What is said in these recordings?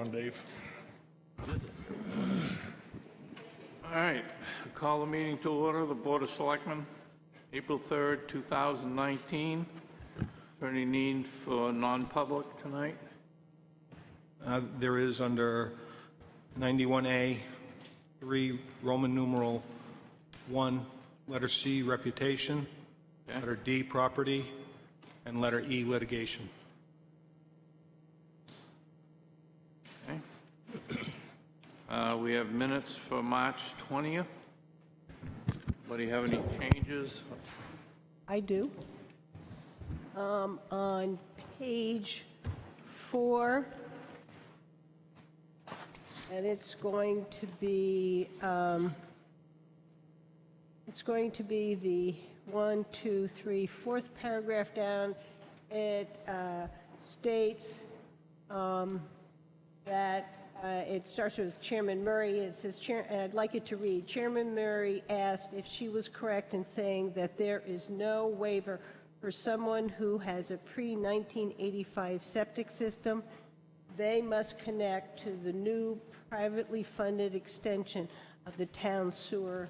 on, Dave. All right, call the meeting to order, the Board of Selectmen, April 3rd, 2019. Is there any need for non-public tonight? There is under 91A, 3, Roman numeral 1, letter C, reputation, Okay. letter D, property, and letter E, litigation. Okay. We have minutes for March 20th. Anybody have any changes? I do. On page 4, and it's going to be the 1, 2, 3, 4th paragraph down. It states that it starts with Chairman Murray. It says, and I'd like it to read, Chairman Murray asked if she was correct in saying that there is no waiver for someone who has a pre-1985 septic system. They must connect to the new privately funded extension of the town sewer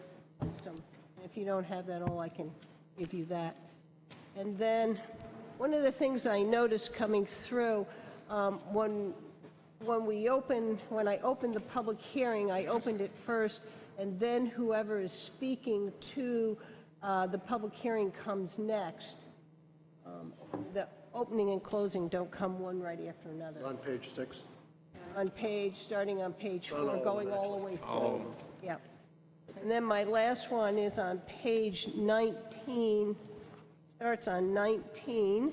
system. And if you don't have that all, I can give you that. And then one of the things I noticed coming through when I opened the public hearing, I opened it first, and then whoever is speaking to the public hearing comes next. The opening and closing don't come one right after another. On page 6? Starting on page 4, going all the way through. Yeah. And then my last one is on page 19, starts on 19.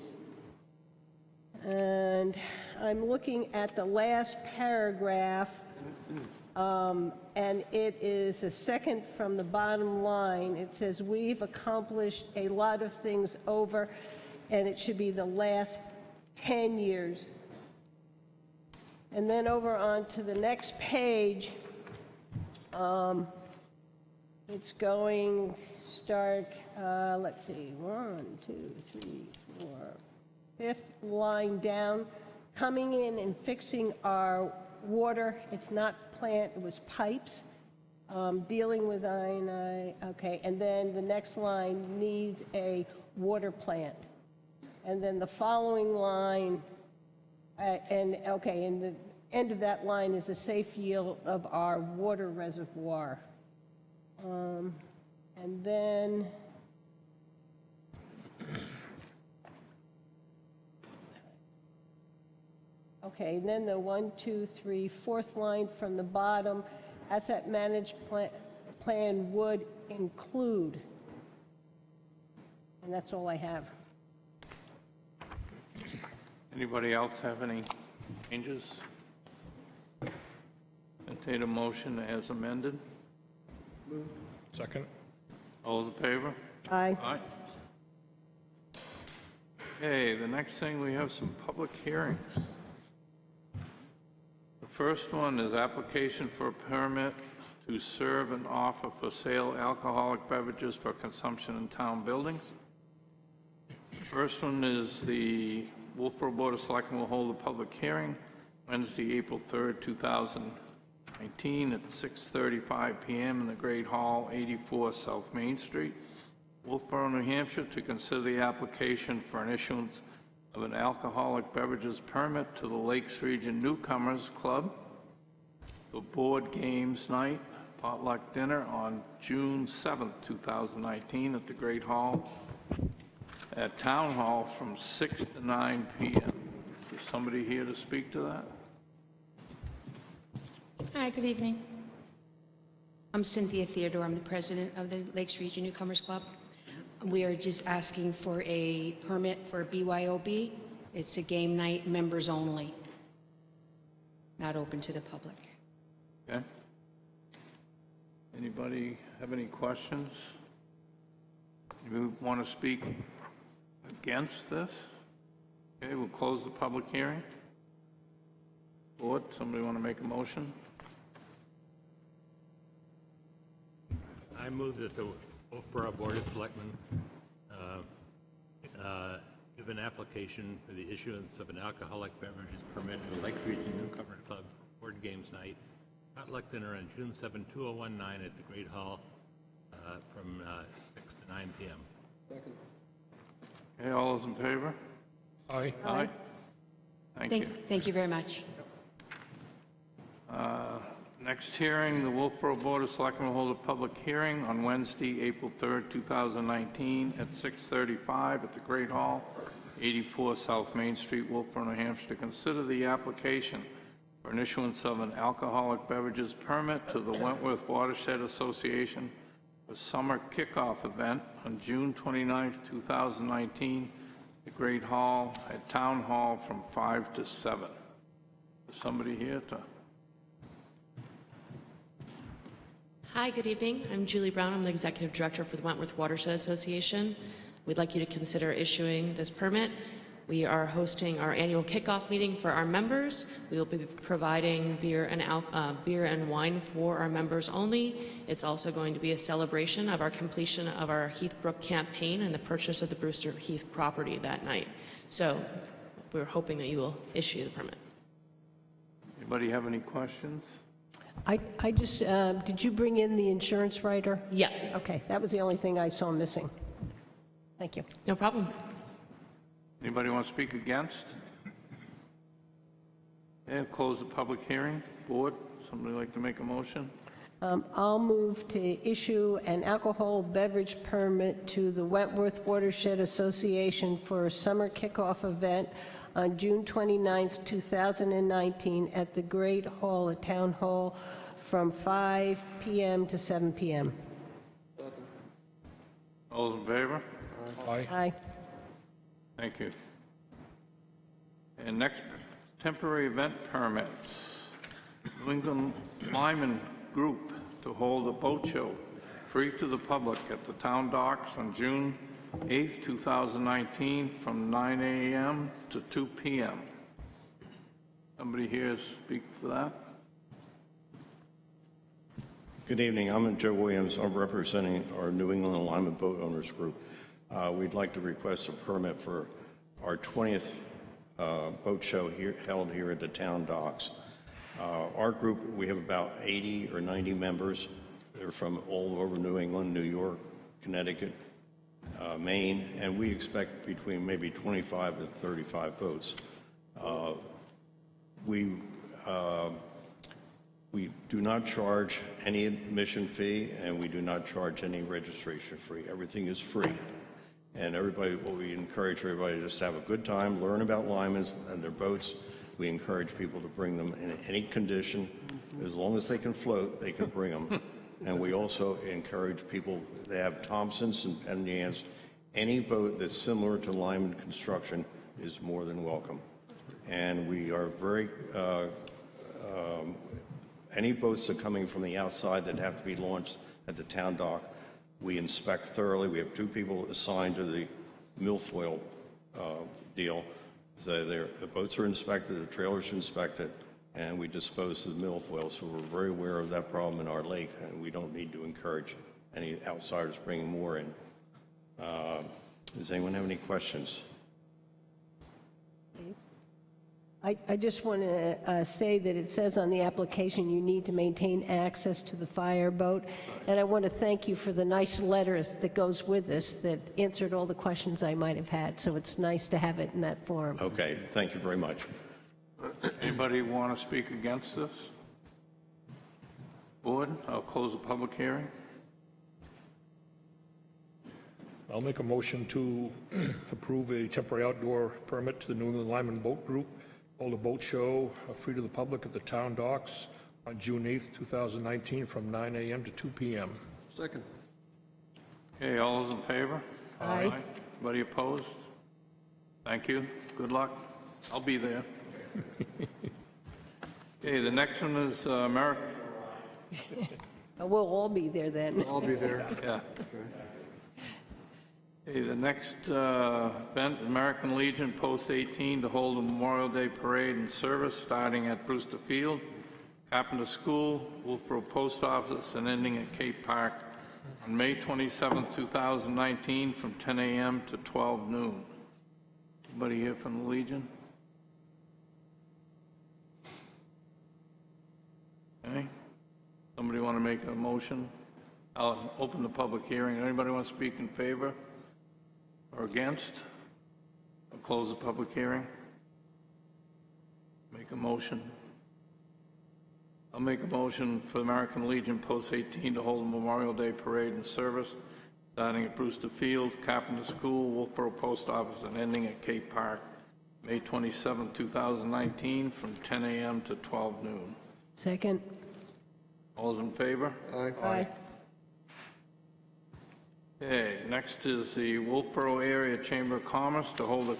And I'm looking at the last paragraph, and it is the second from the bottom line. It says, we've accomplished a lot of things over, and it should be the last 10 years. And then over on to the next page, it's going to start, let's see, 1, 2, 3, 4, 5th line down, coming in and fixing our water. It's not plant, it was pipes. Dealing with okay, and then the next line needs a water plant. And then the following line, and the end of that line is a safe yield of our water reservoir. And then okay, and then the 1, 2, 3, 4th line from the bottom, asset managed plan would include. And that's all I have. Anybody else have any changes? Entertain a motion as amended. Second. All those in favor? Aye. Aye. Okay, the next thing, we have some public hearings. The first one is application for a permit to serve and offer for sale alcoholic beverages for consumption in town buildings. The first one is the Wolfeboro Board of Selectmen will hold a public hearing Wednesday, April 3rd, 2019 at 6:35 p.m. in the Great Hall, 84 South Main Street, Wolfeboro, New Hampshire, to consider the application for an issuance of an alcoholic beverages permit to the Lakes Region Newcomers Club for board games night, potluck dinner on June 7th, 2019 at the Great Hall at Town Hall from 6 to 9 p.m. Is somebody here to speak to that? Hi, good evening. I'm Cynthia Theodore. I'm the president of the Lakes Region Newcomers Club. We are just asking for a permit for BYOB. It's a game night, members only, not open to the public. Okay. Anybody have any questions? You want to speak against this? Okay, we'll close the public hearing. Board, somebody want to make a motion? I move that the Wolfeboro Board of Selectmen give an application for the issuance of an alcoholic beverages permit to the Lake Region Newcomers Club Games Night, potluck dinner on June 7, 2019 at the Great Hall from 6 to 9 p.m. Okay, all those in favor? Aye. Aye. Thank you. Thank you very much. Next hearing, the Wolfeboro Board of Selectmen will hold a public hearing on Wednesday, April 3rd, 2019 at 6:35 at the Great Hall, 84 South Main Street, Wolfeboro, New Hampshire, to consider the application for an issuance of an alcoholic beverages permit to the Wentworth Watershed Association for summer kickoff event on June 29th, 2019, the Great Hall at Town Hall from 5 to 7. Is somebody here to... Hi, good evening. I'm Julie Brown. I'm the Executive Director for the Wentworth Watershed Association. We'd like you to consider issuing this permit. We are hosting our annual kickoff meeting for our members. We will be providing beer and wine for our members only. It's also going to be a celebration of our completion of our Heathbrook campaign and the purchase of the Brewster Heath property that night. So we're hoping that you will issue the permit. Anybody have any questions? I just, did you bring in the insurance writer? Yeah, Okay, that was the only thing I saw missing. Thank you. no problem. Anybody want to speak against? Yeah, close the public hearing. Board, somebody like to make a motion? I'll move to issue an alcohol beverage permit to the Wentworth Watershed Association for a summer kickoff event on June 29th, 2019 at the Great Hall at Town Hall from 5 p.m. to 7 p.m. All those in favor? Aye. Thank you. And next, temporary event permits. New England Lyman Group to hold a boat show free to the public at the town docks on June 8th, 2019 from 9 a.m. to 2 p.m. Somebody here speak for that? Good evening. I'm Joe Williams. I'm representing our New England Alignment Boat Owners Group. We'd like to request a permit for our 20th boat show held here at the town docks. Our group, we have about 80 or 90 members. They're from all over New England, New York, Connecticut, Maine, and we expect between maybe 25 and 35 boats. We do not charge any admission fee, and we do not charge any registration fee. Everything is free. And we encourage everybody to just have a good time, learn about Lymans and their boats. We encourage people to bring them in any condition. As long as they can float, they can bring them. And we also encourage people, they have Thompsons and Pendians. Any boat that's similar to Lyman construction is more than welcome. And we are very, any boats that are coming from the outside that have to be launched at the town dock, we inspect thoroughly. We have 2 people assigned to the milfoil deal. So the boats are inspected, the trailers are inspected, and we dispose of the milfoil. So we're very aware of that problem in our lake, and we don't need to encourage any outsiders bringing more in. Does anyone have any questions? I just want to say that it says on the application you need to maintain access to the fireboat, and I want to thank you for the nice letter that goes with this that answered all the questions I might have had, so it's nice to have it in that form. Okay, thank you very much. Anybody want to speak against this? Board, I'll close the public hearing. I'll make a motion to approve a temporary outdoor permit to the New England Lyman Boat Group, hold a boat show free to the public at the town docks on June 8th, 2019 from 9 a.m. to 2 p.m. Second. Okay, all those in favor? Aye. Anybody opposed? Thank you. Good luck. I'll be there. Okay, the next one is American. We'll all be there then. I'll be there. Yeah. Okay, the next event, American Legion Post 18 to hold a Memorial Day parade and service starting at Brewster Field, Carpenter School, Wolfeboro Post Office, and ending at Cape Park on May 27, 2019 from 10 a.m. to 12 noon. Anybody here from the Legion? Okay. Somebody want to make a motion? I'll open the public hearing. Anybody want to speak in favor or against? I'll close the public hearing. Make a motion. I'll make a motion for the American Legion Post 18 to hold a Memorial Day parade and service, starting at Brewster Field, Carpenter School, Wolfeboro Post Office, and ending at Cape Park, May 27, 2019, from 10 a.m. to 12 noon. Second. All those in favor? Aye. Okay, next is the Wolfeboro Area Chamber of Commerce to hold a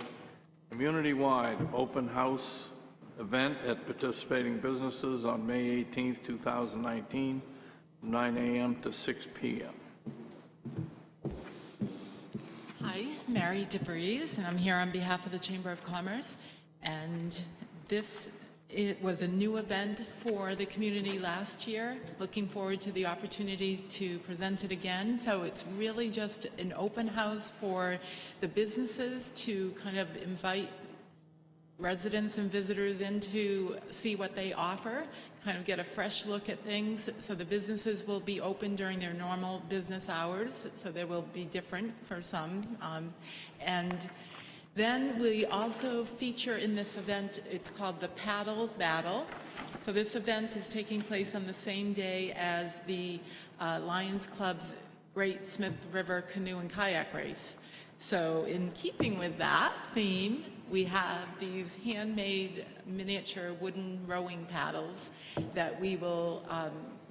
community-wide open house event at participating businesses on May 18th, 2019, from 9 a.m. to 6 p.m. Hi, Mary DeVries, and I'm here on behalf of the Chamber of Commerce. And it was a new event for the community last year. Looking forward to the opportunity to present it again. So it's really just an open house for the businesses to kind of invite residents and visitors in to see what they offer, kind of get a fresh look at things. So the businesses will be open during their normal business hours, so they will be different for some. And then we also feature in this event, it's called the Paddle Battle. So this event is taking place on the same day as the Lions Club's Great Smith River Canoe and Kayak Race. So in keeping with that theme, we have these handmade miniature wooden rowing paddles that we will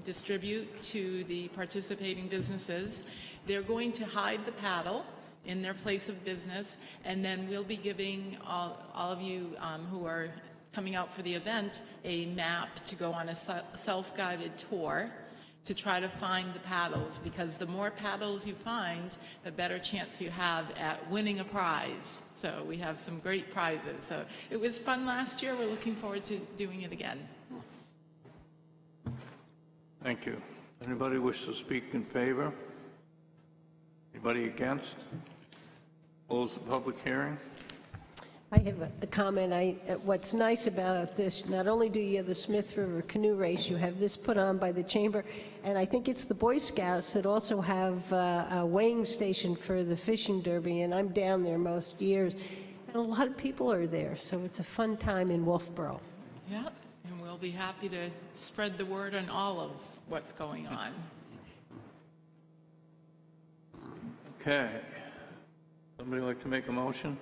distribute to the participating businesses. They're going to hide the paddle in their place of business, and then we'll be giving all of you who are coming out for the event a map to go on a self-guided tour to try to find the paddles, because the more paddles you find, the better chance you have at winning a prize. So we have some great prizes. So it was fun last year. We're looking forward to doing it again. Thank you. Anybody wish to speak in favor? Anybody against? Close the public hearing. I have a comment. What's nice about this, not only do you have the Smith River Canoe Race, you have this put on by the Chamber, and I think it's the Boy Scouts that also have a weighing station for the fishing derby, and I'm down there most years, and a lot of people are there, so it's a fun time in Wolfeboro. Yeah, and we'll be happy to spread the word on all of what's going on. Okay. Somebody like to make a motion?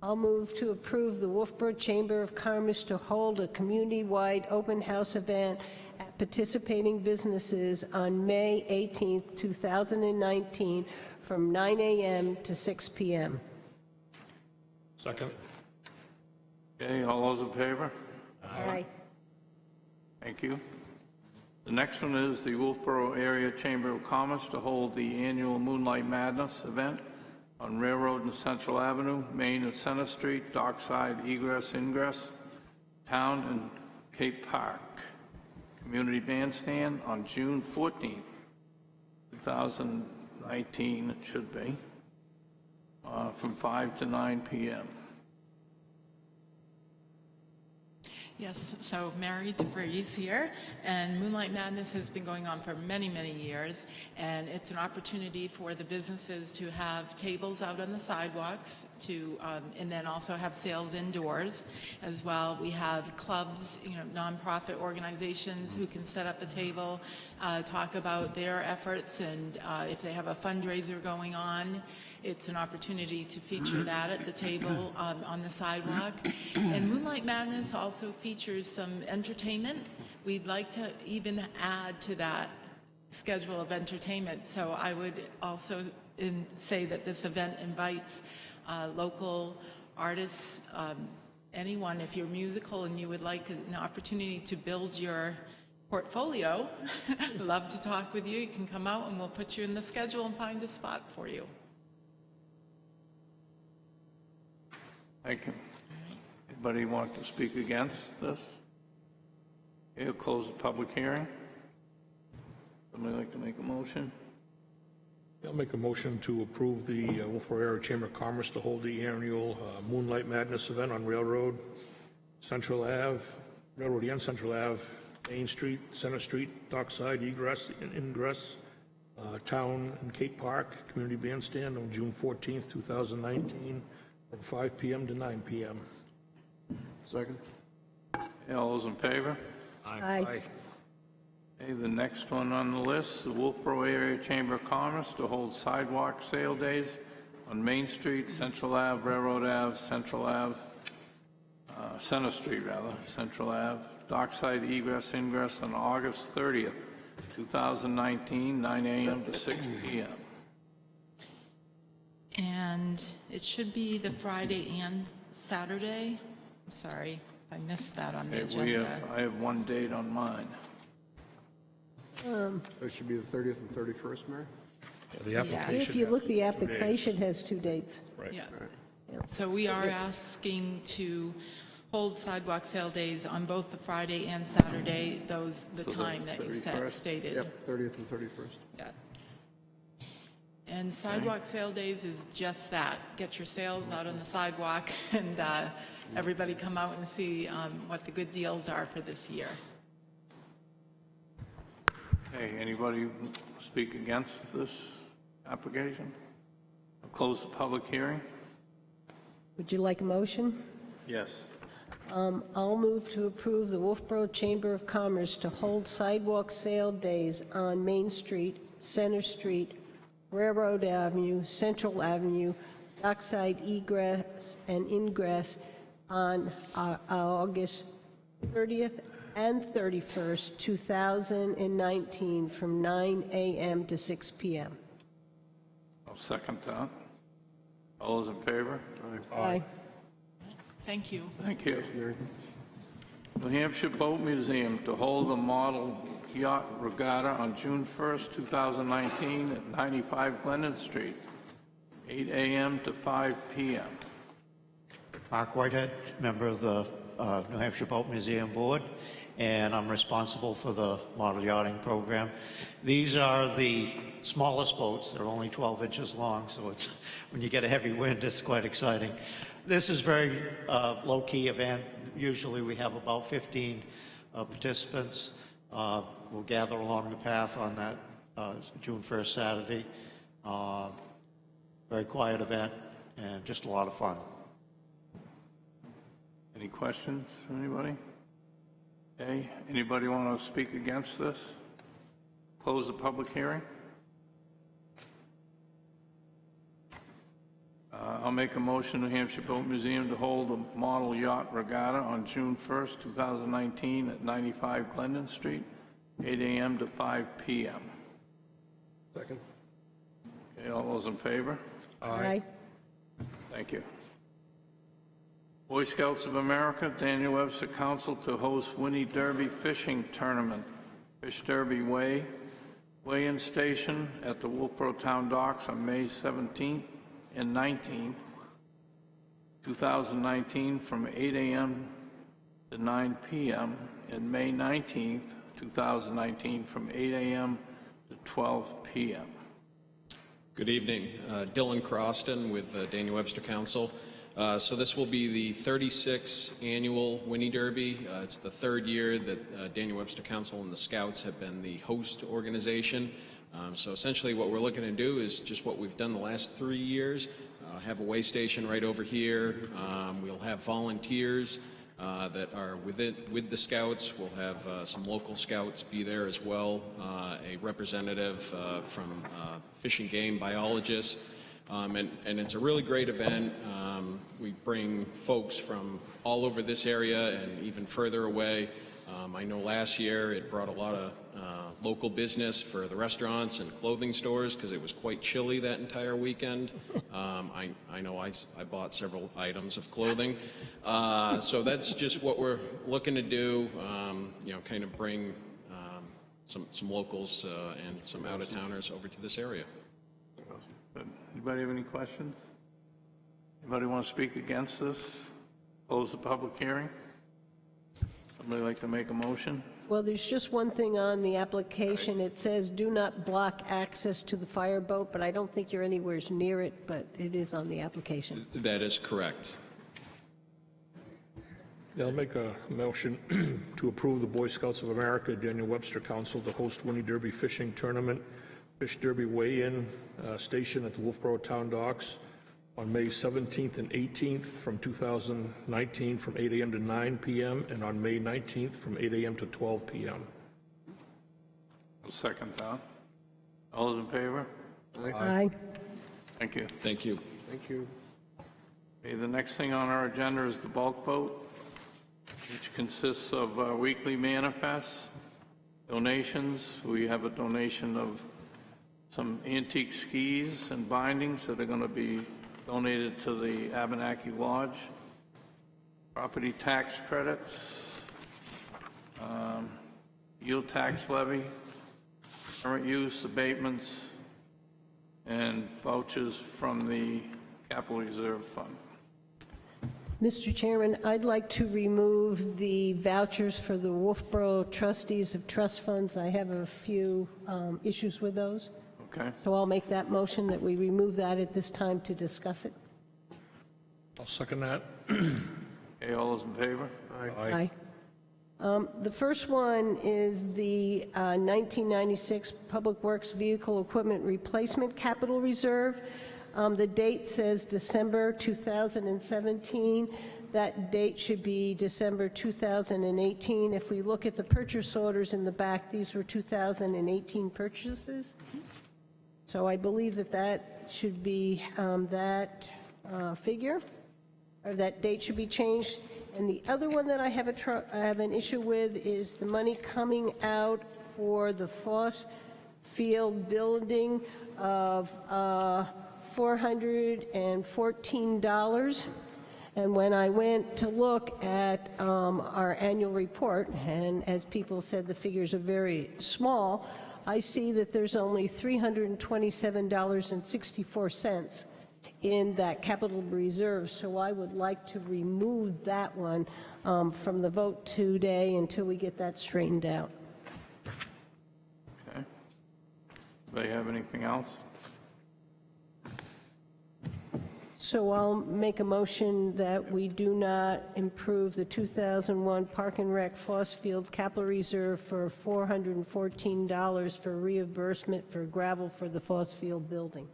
I'll move to approve the Wolfeboro Chamber of Commerce to hold a community-wide open house event at participating businesses on May 18th, 2019, from 9 a.m. to 6 p.m. Second. Okay, all those in favor? Aye. Thank you. The next one is the Wolfeboro Area Chamber of Commerce to hold the annual Moonlight Madness event on Railroad and Central Avenue, Main and Center Street, Dockside, Egress, Ingress, Town and Cape Park. Community Bandstand on June 14th, 2019, it should be, from 5 to 9 p.m. Yes, so Mary DeVries here, and Moonlight Madness has been going on for many, many years, and it's an opportunity for the businesses to have tables out on the sidewalks, and then also have sales indoors as well. We have clubs, nonprofit organizations who can set up a table, talk about their efforts, and if they have a fundraiser going on, it's an opportunity to feature that at the table on the sidewalk. And Moonlight Madness also features some entertainment. We'd like to even add to that schedule of entertainment. So I would also say that this event invites local artists, anyone, if you're musical and you would like an opportunity to build your portfolio, love to talk with you. You can come out and we'll put you in the schedule and find a spot for you. Thank you. Anybody want to speak against this? Okay, we'll close the public hearing. Somebody like to make a motion? I'll make a motion to approve the Wolfeboro Area Chamber of Commerce to hold the annual Moonlight Madness event on Railroad and Central Ave, Main Street, Center Street, Dockside egress and ingress, Town and Cape Park Community Bandstand on June 14th, 2019, from 5 p.m. to 9 p.m. Second. Okay, all those in favor? Aye. Okay, the next one on the list, the Wolfeboro Area Chamber of Commerce to hold sidewalk sale days on Main Street, Central Ave, Railroad Ave, Central Ave, Center Street rather, Central Ave, Dockside egress ingress on August 30th, 2019, 9 a.m. to 6 p.m. And it should be the Friday and Saturday. I'm sorry, I missed that on the Okay, agenda. I have one date on mine. That should be the 30th and 31st, Mary? The application. If you look, the has 2 days. application has 2 dates. Right. Yeah. So we are asking to hold sidewalk sale days on both the Friday and Saturday, the time that you 31st? stated. Yep, 30th and 31st. Yeah. And sidewalk sale days is just that. Get your sales out on the sidewalk and everybody come out and see what the good deals are for this year. Hey, anybody speak against this application? I'll close the public hearing. Would you like a motion? Yes. I'll move to approve the Wolfeboro Chamber of Commerce to hold sidewalk sale days on Main Street, Center Street, Railroad Avenue, Central Avenue, Dockside egress and ingress on August 30th and 31st, 2019, from 9 a.m. to 6 p.m. I'll second that. All those in favor? Aye. Thank you. Thank you. New Hampshire Boat Museum to hold a model yacht regatta on June 1st, 2019 at 95 Glendon Street, 8 a.m. to 5 p.m. Mark Whitehead, member of the New Hampshire Boat Museum Board, and I'm responsible for the model yachting program. These are the smallest boats. They're only 12 inches long, so it's, when you get a heavy wind, it's quite exciting. This is very low-key event. Usually we have about 15 participants. We'll gather along the path on that June 1st Saturday. Very quiet event and just a lot of fun. Any questions from anybody? Okay, anybody want to speak against this? Close the public hearing. I'll make a motion, New Hampshire Boat Museum to hold a model yacht regatta on June 1st, 2019 at 95 Glendon Street, 8 a.m. to 5 p.m. Second. Okay, all those in favor? Aye. Thank you. Boy Scouts of America, Daniel Webster Council to host Winnie Derby Fishing Tournament, Fish Derby Weigh-in Station at the Wolfeboro Town Docks on May 17th and 19th, 2019 from 8 a.m. to 9 p.m. and May 19th, 2019 from 8 a.m. to 12 p.m. Good evening. Dylan Croston with Daniel Webster Council. So this will be the 36th annual Winnie Derby. It's the third year that Daniel Webster Council and the Scouts have been the host organization. So essentially what we're looking to do is just what we've done the last 3 years. Have a weigh station right over here. We'll have volunteers that are with the Scouts. We'll have some local Scouts be there as well, a representative from Fish and Game biologists. And it's a really great event. We bring folks from all over this area and even further away. I know last year it brought a lot of local business for the restaurants and clothing stores because it was quite chilly that entire weekend. I know I bought several items of clothing. So that's just what we're looking to do, kind of bring some locals and some out-of-towners over to this area. Anybody have any questions? Anybody want to speak against this? Close the public hearing? Somebody like to make a motion? Well, there's just one thing on the application. It says, "Do not block access to the fireboat," but I don't think you're anywhere near it, but it is on the application. That is correct. I'll make a motion to approve the Boy Scouts of America Daniel Webster Council to host Winnie Derby Fishing Tournament, Fish Derby Weigh-In Station at the Wolfeboro Town Docks on May 17th and 18th from 2019 from 8 a.m. to 9 p.m. and on May 19th from 8 a.m. to 12 p.m. I'll second that. All those in favor? Aye. Thank you. Thank you. Thank you. Okay, the next thing on our agenda is the bulk vote, which consists of weekly manifests, donations. We have a donation of some antique skis and bindings that are going to be donated to the Abenaki Lodge, property tax credits, yield tax levy, current use abatements, and vouchers from the Capital Reserve Fund. Mr. Chairman, I'd like to remove the vouchers for the Wolfeboro trustees of trust funds. I have a few issues with those. Okay. So I'll make that motion that we remove that at this time to discuss it. I'll second that. Okay, all those in favor? Aye. The first one is the 1996 Public Works Vehicle Equipment Replacement Capital Reserve. The date says December 2017. That date should be December 2018. If we look at the purchase orders in the back, these were 2018 purchases. So I believe that that should be that figure, or that date should be changed. And the other one that I have an issue with is the money coming out for the Foss Field building of $414. And when I went to look at our annual report, and as people said, the figures are very small, I see that there's only $327.64 in that capital reserve. So I would like to remove that one from the vote today until we get that straightened out. Okay. Anybody have anything else? So I'll make a motion that we do not improve the 2001 Park and Rec Fossfield Capital Reserve for $414 for reimbursement for gravel for the Fossfield building.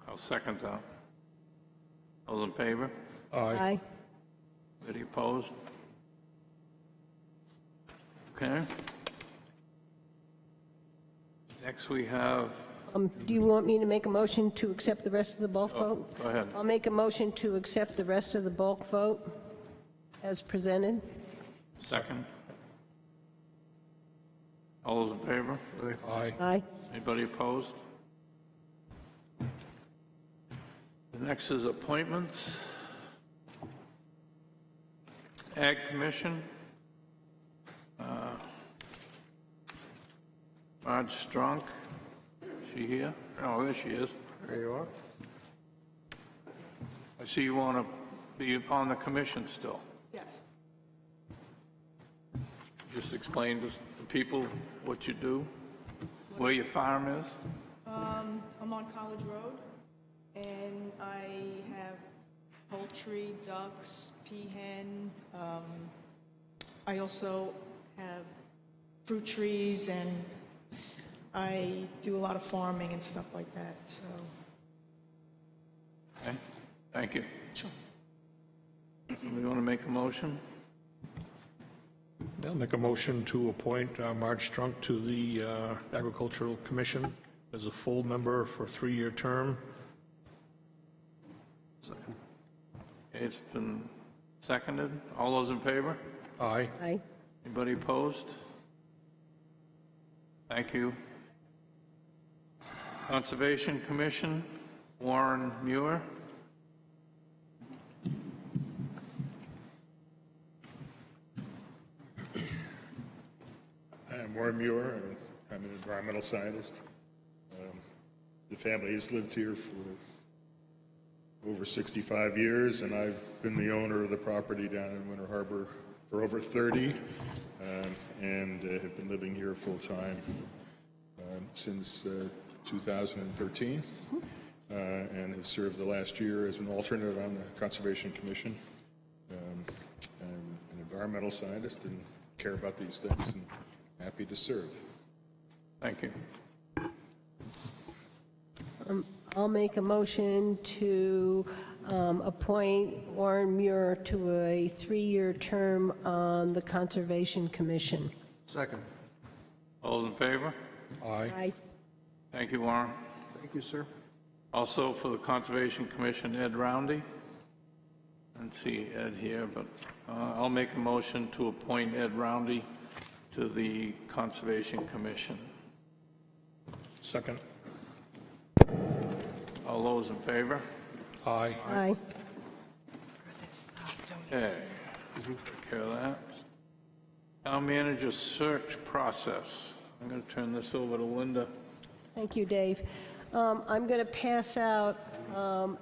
I'll second that. All those in favor? Aye. Any opposed? Okay. Next we have, Do you want me to make a motion to accept the rest of the bulk vote? go ahead. I'll make a motion to accept the rest of the bulk vote as presented. Second. All those in favor? Aye. Aye. Anybody opposed? The next is appointments. Ag Commission. Marge Strunk. She here? Oh, there she is. There you are. I see you want to be on the commission still. Yes. Just explain to the people what you do, where your farm is. I'm on College Road, and I have poultry, ducks, peahen. I also have fruit trees, and I do a lot of farming and stuff like that, so. Okay, thank you. Sure. Somebody want to make a motion? I'll make a motion to appoint Marge Strunk to the Agricultural Commission as a full member for a 3-year term. Second. Okay, it's been seconded. All those in favor? Aye. Aye. Anybody opposed? Thank you. Conservation Commission, Warren Muir. I'm Warren Muir. I'm an environmental scientist. The family has lived here for over 65 years, and I've been the owner of the property down in Winter Harbor for over 30, and have been living here full-time since 2013, and have served the last year as an alternate on the Conservation Commission. environmental scientist and care about these things, and happy to serve. Thank you. I'll make a motion to appoint Warren Muir to a 3-year term on the Conservation Commission. Second. All those in favor? Aye. Thank you, Warren. Thank you, sir. Also for the Conservation Commission, Ed Roundy. I don't see Ed here, but I'll make a motion to appoint Ed Roundy to the Conservation Commission. Second. All those in favor? Aye. Aye. Okay, take care of that. Town manager search process. I'm going to turn this over to Linda. Thank you, Dave. I'm going to pass out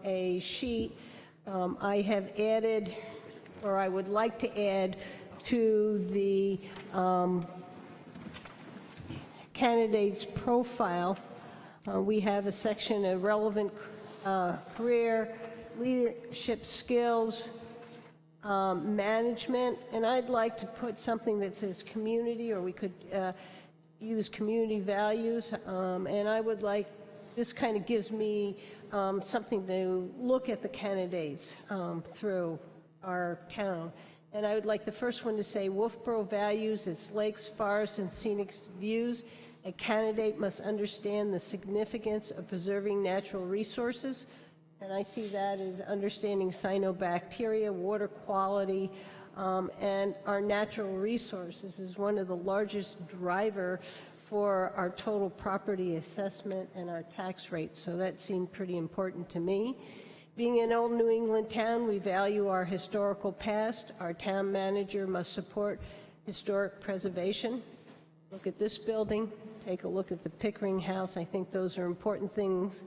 a sheet. I have added, or I would like to add, to the candidate's profile. We have a section of relevant career, leadership skills, management, and I'd like to put something that says community, or we could use community values, and I would like, this kind of gives me something to look at the candidates through our town. And I would like the first one to say, Wolfeboro values its lakes, forests, and scenic views. A candidate must understand the significance of preserving natural resources. And I see that as understanding cyanobacteria, water quality, and our natural resources is one of the largest driver for our total property assessment and our tax rate. So that seemed pretty important to me. Being an old New England town, we value our historical past. Our town manager must support historic preservation. Look at this building. Take a look at the Pickering House. I think those are important things.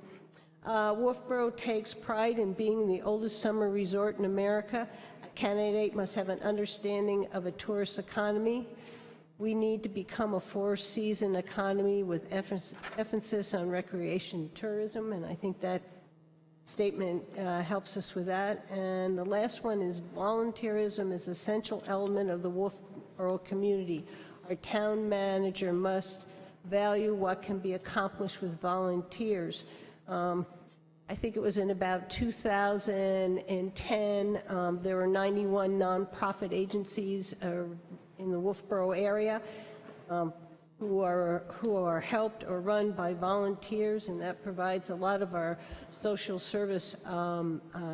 Wolfeboro takes pride in being the oldest summer resort in America. A candidate must have an understanding of a tourist economy. We need to become a four-season economy with emphasis on recreation and tourism, and I think that statement helps us with that. And the last one is volunteerism is an essential element of the Wolfeboro community. Our town manager must value what can be accomplished with volunteers. I think it was in about 2010, there were 91 nonprofit agencies in the Wolfeboro area who are helped or run by volunteers, and that provides a lot of our social service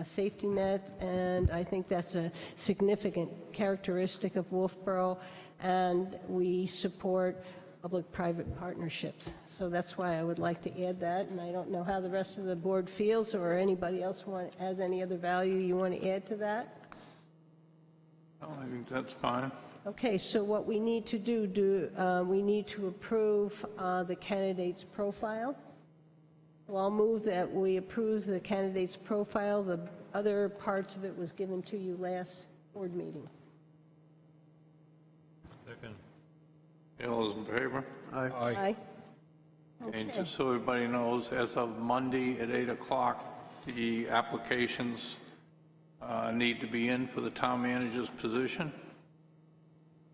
safety net, and I think that's a significant characteristic of Wolfeboro, and we support public-private partnerships. So that's why I would like to add that, and I don't know how the rest of the board feels, or anybody else has any other value you want to add to that? Oh, I think that's fine. Okay, so what we need to do, we need to approve the candidate's profile. So I'll move that we approve the candidate's profile. The other parts of it was given to you last board meeting. Second. All those in favor? Aye. Aye. And just so everybody knows, as of Monday at 8 o'clock, the applications need to be in for the town manager's position.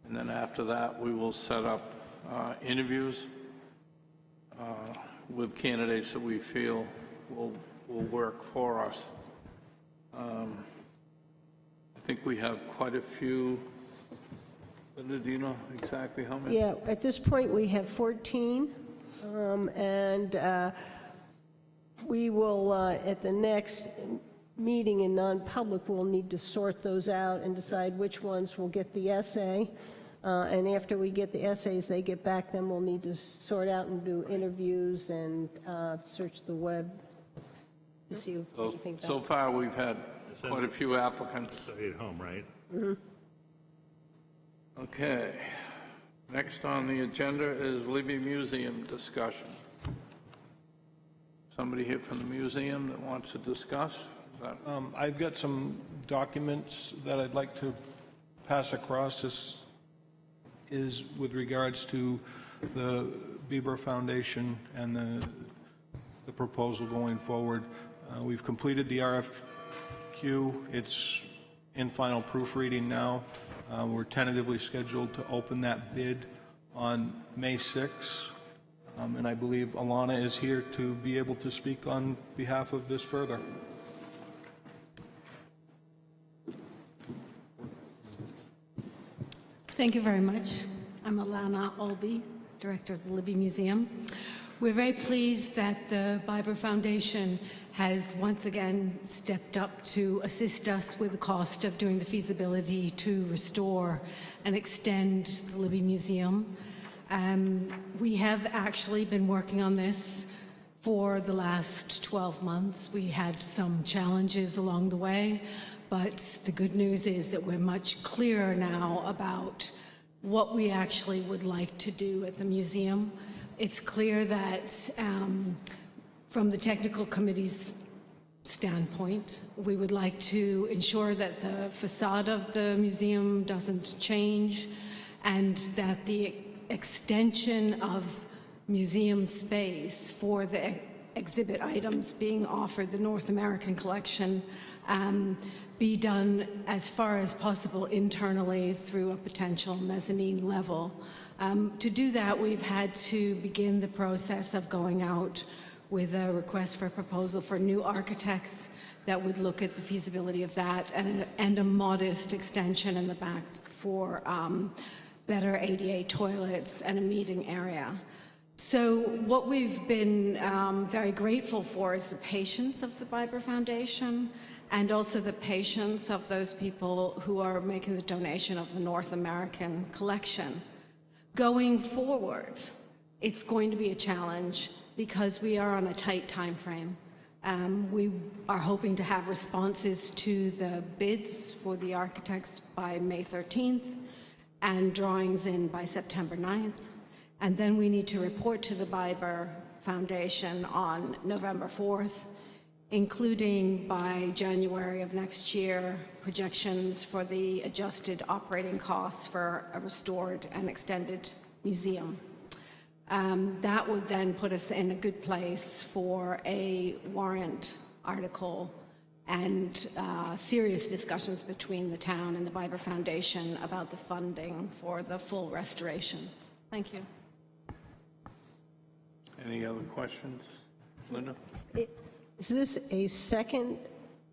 And then after that, we will set up interviews with candidates that we feel will work for us. I think we have quite a few. Linda, do you know exactly how many? Yeah, at this point, we have 14, and we will, at the next meeting in non-public, we'll need to sort those out and decide which ones will get the essay. And after we get the essays, they get back, then we'll need to sort out and do interviews and search the web to see if anything. So far, we've had quite a few applicants. Stay at home, right? Mm-hmm. Okay. Next on the agenda is Libby Museum discussion. Somebody here from the museum that wants to discuss? I've got some documents that I'd like to pass across. This is with regards to the Bieber Foundation and the proposal going forward. We've completed the RFQ. It's in final proofreading now. We're tentatively scheduled to open that bid on May 6th, and I believe Alana is here to be able to speak on behalf of this further. Thank you very much. I'm Alana Olby, Director of the Libby Museum. We're very pleased that the Biber Foundation has once again stepped up to assist us with the cost of doing the feasibility to restore and extend the Libby Museum. We have actually been working on this for the last 12 months. We had some challenges along the way, but the good news is that we're much clearer now about what we actually would like to do at the museum. It's clear that from the technical committee's standpoint, we would like to ensure that the facade of the museum doesn't change and that the extension of museum space for the exhibit items being offered, the North American collection, be done as far as possible internally through a potential mezzanine level. To do that, we've had to begin the process of going out with a request for proposal for new architects that would look at the feasibility of that and a modest extension in the back for better ADA toilets and a meeting area. So what we've been very grateful for is the patience of the Biber Foundation and also the patience of those people who are making the donation of the North American collection. Going forward, it's going to be a challenge because we are on a tight time frame. We are hoping to have responses to the bids for the architects by May 13th and drawings in by September 9th. And then we need to report to the Biber Foundation on November 4th, including by January of next year, projections for the adjusted operating costs for a restored and extended museum. That would then put us in a good place for a warrant article and serious discussions between the town and the Biber Foundation about the funding for the full restoration. Thank you. Any other questions? Linda? Is this a second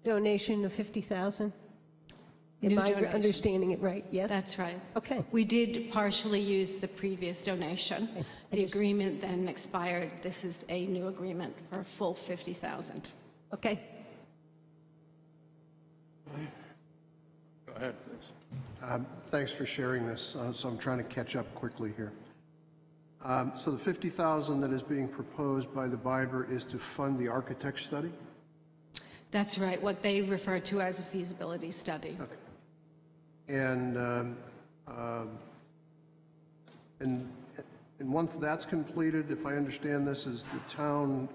donation of $50,000? Am New I donation. understanding it right? Yes? That's right. Okay. We did partially use the previous donation. The agreement then expired. This is a new agreement for a full $50,000. Okay. Go ahead, please. Thanks for sharing this. So I'm trying to catch up quickly here. So the $50,000 that is being proposed by the Biber is to fund the architect study? That's right, what they refer to as a feasibility study. Okay. And once that's completed, if I understand this, is the town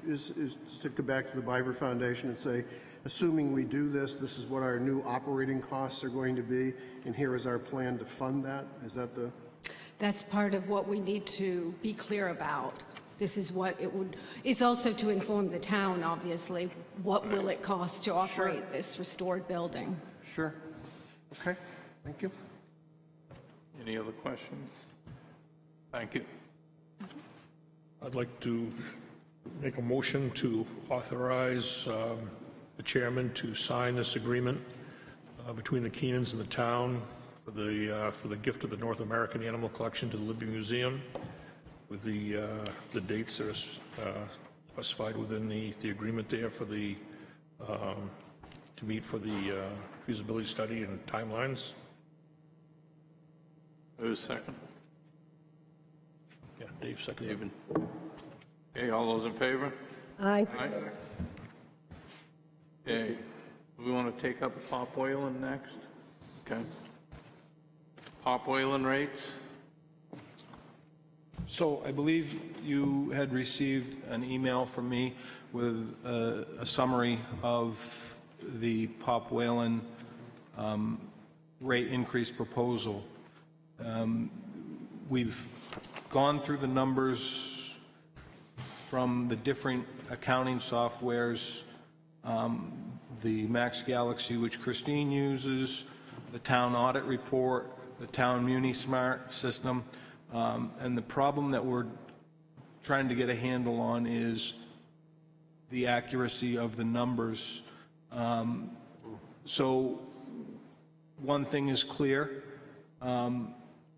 is to go back to the Biber Foundation and say, assuming we do this, this is what our new operating costs are going to be, and here is our plan to fund that? Is that the... That's part of what we need to be clear about. This is what it would, it's also to inform the town, obviously, what will it cost to operate this restored building. Sure. Okay, thank you. Any other questions? Thank you. I'd like to make a motion to authorize the chairman to sign this agreement between the Keenans and the town for the gift of the North American Animal Collection to the Libby Museum, with the dates that are specified within the agreement there for the to meet for the feasibility study and timelines. Who's second? Yeah, Dave seconded. David. Okay, all those in favor? Aye. Aye. Okay, we want to take up Pop Whalen next? Okay. Pop Whalen rates? So I believe you had received an email from me with a summary of the Pop Whalen rate increase proposal. We've gone through the numbers from the different accounting softwares, the Max Galaxy, which Christine uses, the town audit report, the town Muni Smart system, and the problem that we're trying to get a handle on is the accuracy of the numbers. So one thing is clear,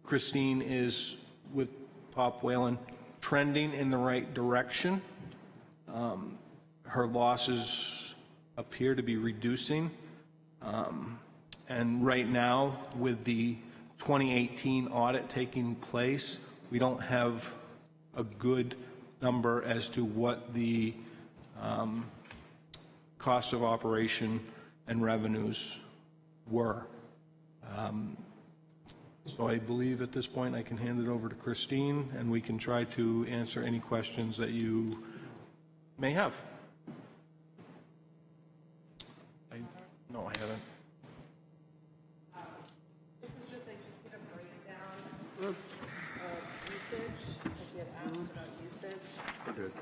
Christine is, with Pop Whalen, trending in the right direction. Her losses appear to be reducing. And right now, with the 2018 audit taking place, we don't have a good number as to what the costs of operation and revenues were. So I believe at this point I can hand it over to Christine, and we can try to answer any questions that you may have. No, I haven't. This is just, I just did a breakdown of usage, because you had asked about usage. Good.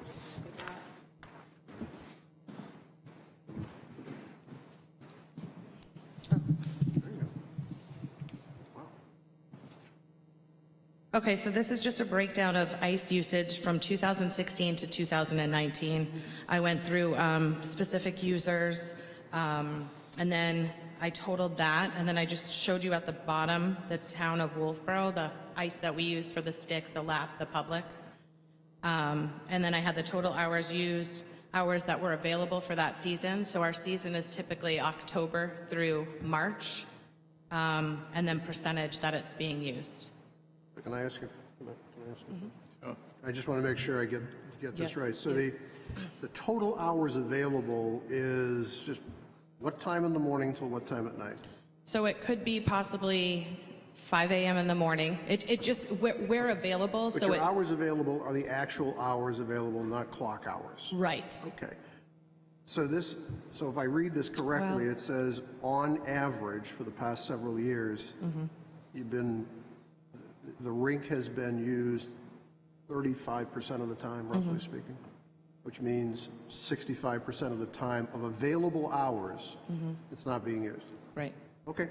Okay, so this is just a breakdown of ICE usage from 2016 to 2019. I went through specific users, and then I totaled that, and then I just showed you at the bottom the town of Wolfeboro, the ICE that we use for the stick, the lap, the public. And then I had the total hours used, hours that were available for that season. So our season is typically October through March, and then percentage that it's being used. Can I ask you? I just want to make sure I get this right. So the total hours available is just what time in the morning till what time at night? So it could be possibly 5 a.m. in the morning. It just, we're available. But so your hours available are the actual hours available, not clock hours. Right. Okay. So if I read this correctly, it says on average for the past several years, the rink has been used 35% of the time, roughly speaking, which means 65% of the time of available hours, it's not being used. Right. Okay.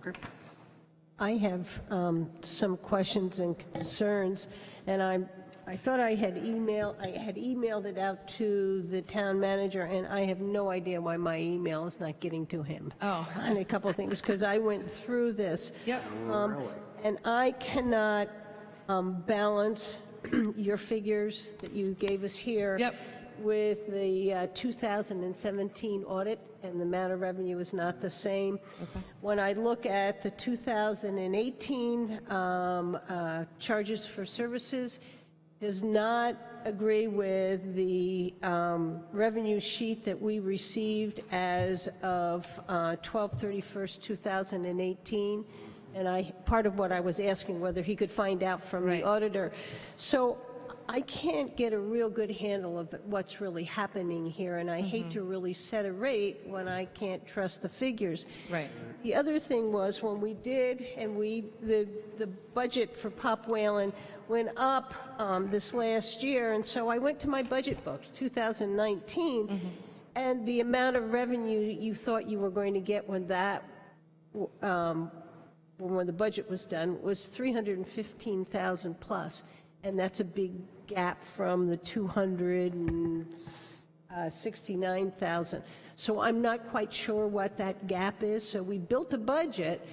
Okay. I have some questions and concerns, and I thought I had emailed it out to the town manager, and I have no idea why my email is not getting to him. Oh. On a couple of things, because I went through this. Yep. And I cannot balance your figures that you gave us here. Yep. With the 2017 audit, and the amount of revenue is not the same. Okay. When I look at the 2018 charges for services, does not agree with the revenue sheet that we received as of 12/31/2018. 2018. And part of what I was asking, whether he could find out from the auditor. So I can't get a real good handle of what's really happening here, and I hate to really set a rate when I can't trust the figures. Right. The other thing was when we did, and the budget for Pop Whalen went up this last year, and so I went to my budget books, 2019, and the amount of revenue you thought you were going to get when when the budget was done was 315,000 plus, and that's a big gap from the 269,000. So I'm not quite sure what that gap is. So we built a budget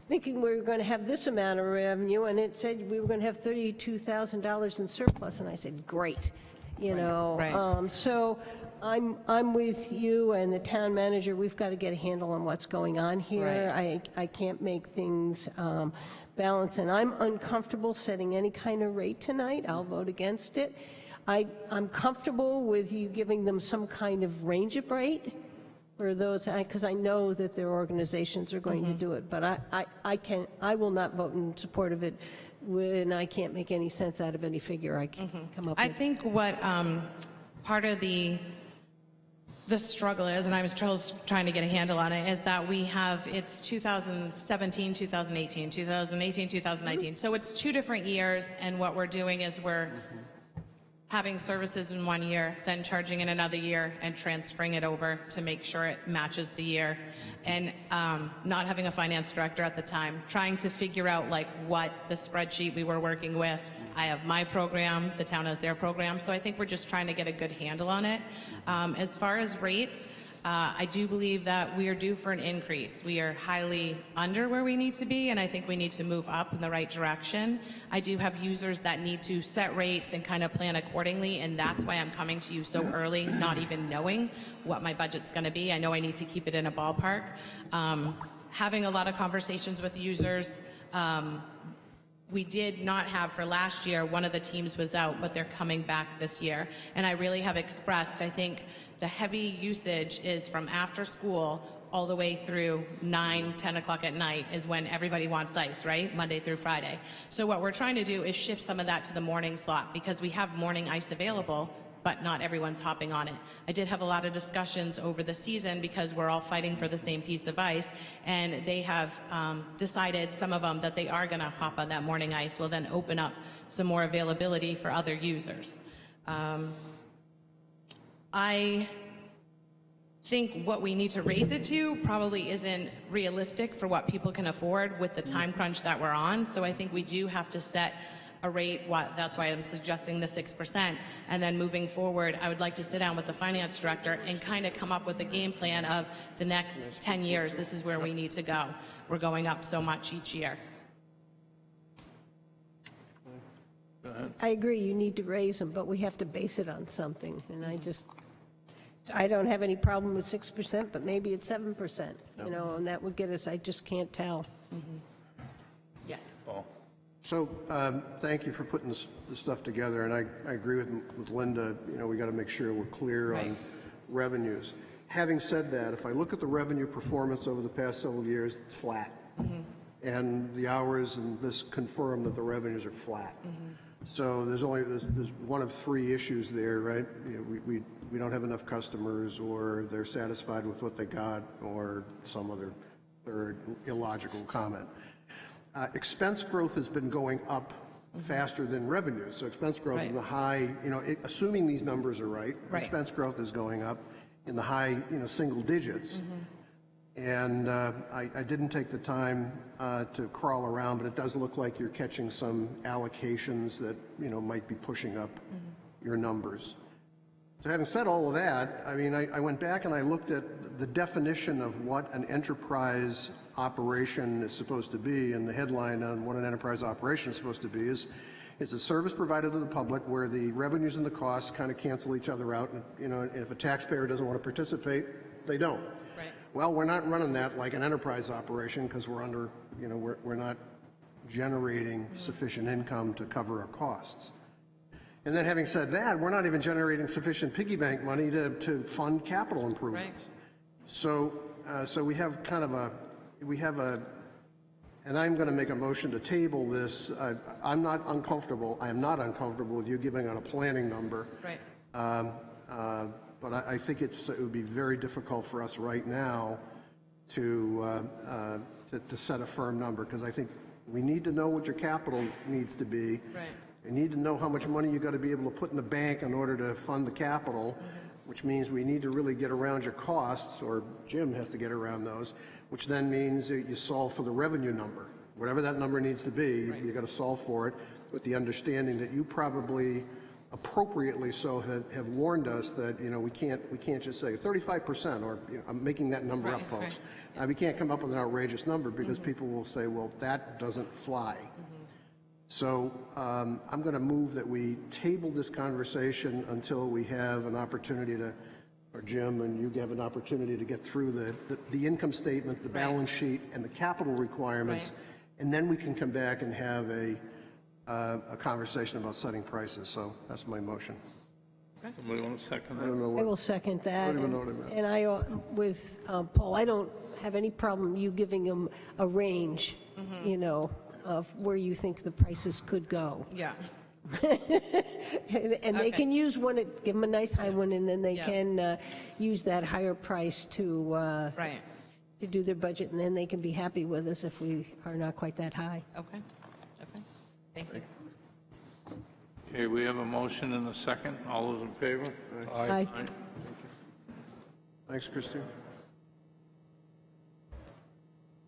thinking we were going to have this amount of revenue, and it said we were going to have $32,000 in surplus, and I said, great, you know. Right. So I'm with you and the town manager. We've got to get a handle on what's going on here. Right. I can't make things balance, and I'm uncomfortable setting any kind of rate tonight. I'll vote against it. I'm comfortable with you giving them some kind of range of rate for those, because I know that their organizations are going to do it, but I will not vote in support of it when I can't make any sense out of any figure I can come up with. I think what part of the struggle is, and I was trying to get a handle on it, is that we have, it's 2017, 2018, 2018, 2019. So it's 2 different years, and what we're doing is we're having services in one year, then charging in another year and transferring it over to make sure it matches the year, and not having a finance director at the time, trying to figure out like what the spreadsheet we were working with. I have my program, the town has their program, so I think we're just trying to get a good handle on it. As far as rates, I do believe that we are due for an increase. We are highly under where we need to be, and I think we need to move up in the right direction. I do have users that need to set rates and kind of plan accordingly, and that's why I'm coming to you so early, not even knowing what my budget's going to be. I know I need to keep it in a ballpark. Having a lot of conversations with users. We did not have for last year, one of the teams was out, but they're coming back this year. And I really have expressed, I think the heavy usage is from after school all the way through 9, 10 o'clock at night is when everybody wants ice, right? Monday through Friday. So what we're trying to do is shift some of that to the morning slot because we have morning ice available, but not everyone's hopping on it. I did have a lot of discussions over the season because we're all fighting for the same piece of ice, and they have decided, some of them, that they are gonna hop on that morning ice. Will then open up some more availability for other users. I think what we need to raise it to probably isn't realistic for what people can afford with the time crunch that we're on, so I think we do have to set a rate. That's why I'm suggesting the 6%. And then moving forward, I would like to sit down with the finance director and kind of come up with a game plan of the next 10 years. This is where we need to go. We're going up so much each year. I agree, you need to raise them, but we have to base it on something. And I don't have any problem with 6%, but maybe it's 7%, you know, and that would get us, I just can't tell. Yes. So thank you for putting this stuff together, and I agree with Linda. You know, we got to make sure we're clear on revenues. Having said that, if I look at the revenue performance over the past several years, it's flat, and the hours and this confirm that the revenues are flat. So there's one of three issues there, right? You know, we don't have enough customers, or they're satisfied with what they got, or some other third illogical comment. Expense growth has been going up faster than revenue. So expense growth in the high, you know, assuming these numbers are right, expense growth is going up in the high, you know, single digits. And I didn't take the time to crawl around, but it does look like you're catching some allocations that, you know, might be pushing up your numbers. So having said all of that, I mean, I went back and I looked at the definition of what an enterprise operation is supposed to be, and the headline on what an enterprise operation is supposed to be is a service provided to the public where the revenues and the costs kind of cancel each other out, and, you know, if a taxpayer doesn't want to participate, they don't. Right. Well, we're not running that like an enterprise operation because we're under, you know, we're not generating sufficient income to cover our costs. And then having said that, we're not even generating sufficient piggy bank money to fund capital improvements. So we have kind of and I'm going to make a motion to table this. I'm not uncomfortable. I am not uncomfortable with you giving out a planning number. Right. But I think it would be very difficult for us right now to set a firm number, because I think we need to know what your capital needs to be. Right. You need to know how much money you got to be able to put in the bank in order to fund the capital, which means we need to really get around your costs, or Jim has to get around those, which then means that you solve for the revenue number. Whatever that number needs to be, you got to solve for it, with the understanding that you probably appropriately so have warned us that, you know, we can't just say 35%, or, you know, I'm making that number up, folks. We can't come up with an outrageous number, because people will say, well, that doesn't fly. So I'm going to move that we table this conversation until we have an opportunity to, or Jim and you have an opportunity to get through the income statement, the balance sheet, and the capital requirements, and then we can come back and have a conversation about setting prices. So that's my motion. Somebody want to second that? I will second that. I don't even know what I meant. And I, with Paul, I don't have any problem you giving him a range, you know, of where you think the prices could go. Yeah. And they can use one, give them a nice high one, and then they can use that higher price to do their budget, and then they can be happy with us if we are not quite that high. Okay. Okay. Thank you. Okay, we have a motion and a second. All those in favor? Aye. Thanks, Christine.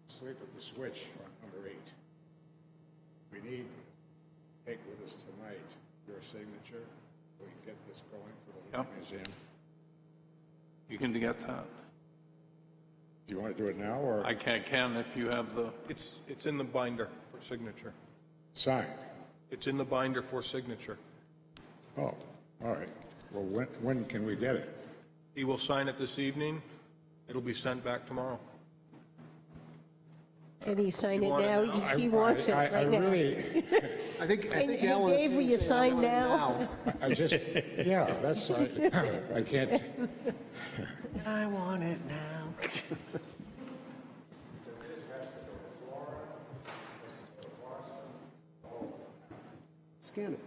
Sleep at the switch on number 8. We need to take with us tonight your signature. We can get this going for the Yep. museum. You can get that. Do you want to do it now or I can if you have the, It's in the binder for signature. sign? It's in the binder for signature. Oh, all right. Well, when can we get it? He will sign it this evening. It'll be sent back tomorrow. Can he sign it want it now? now? He wants it I right now. really, I think And Alan is Dave, will saying you I sign want it now? I just, yeah, that's, I can't. I want it now. Scan it.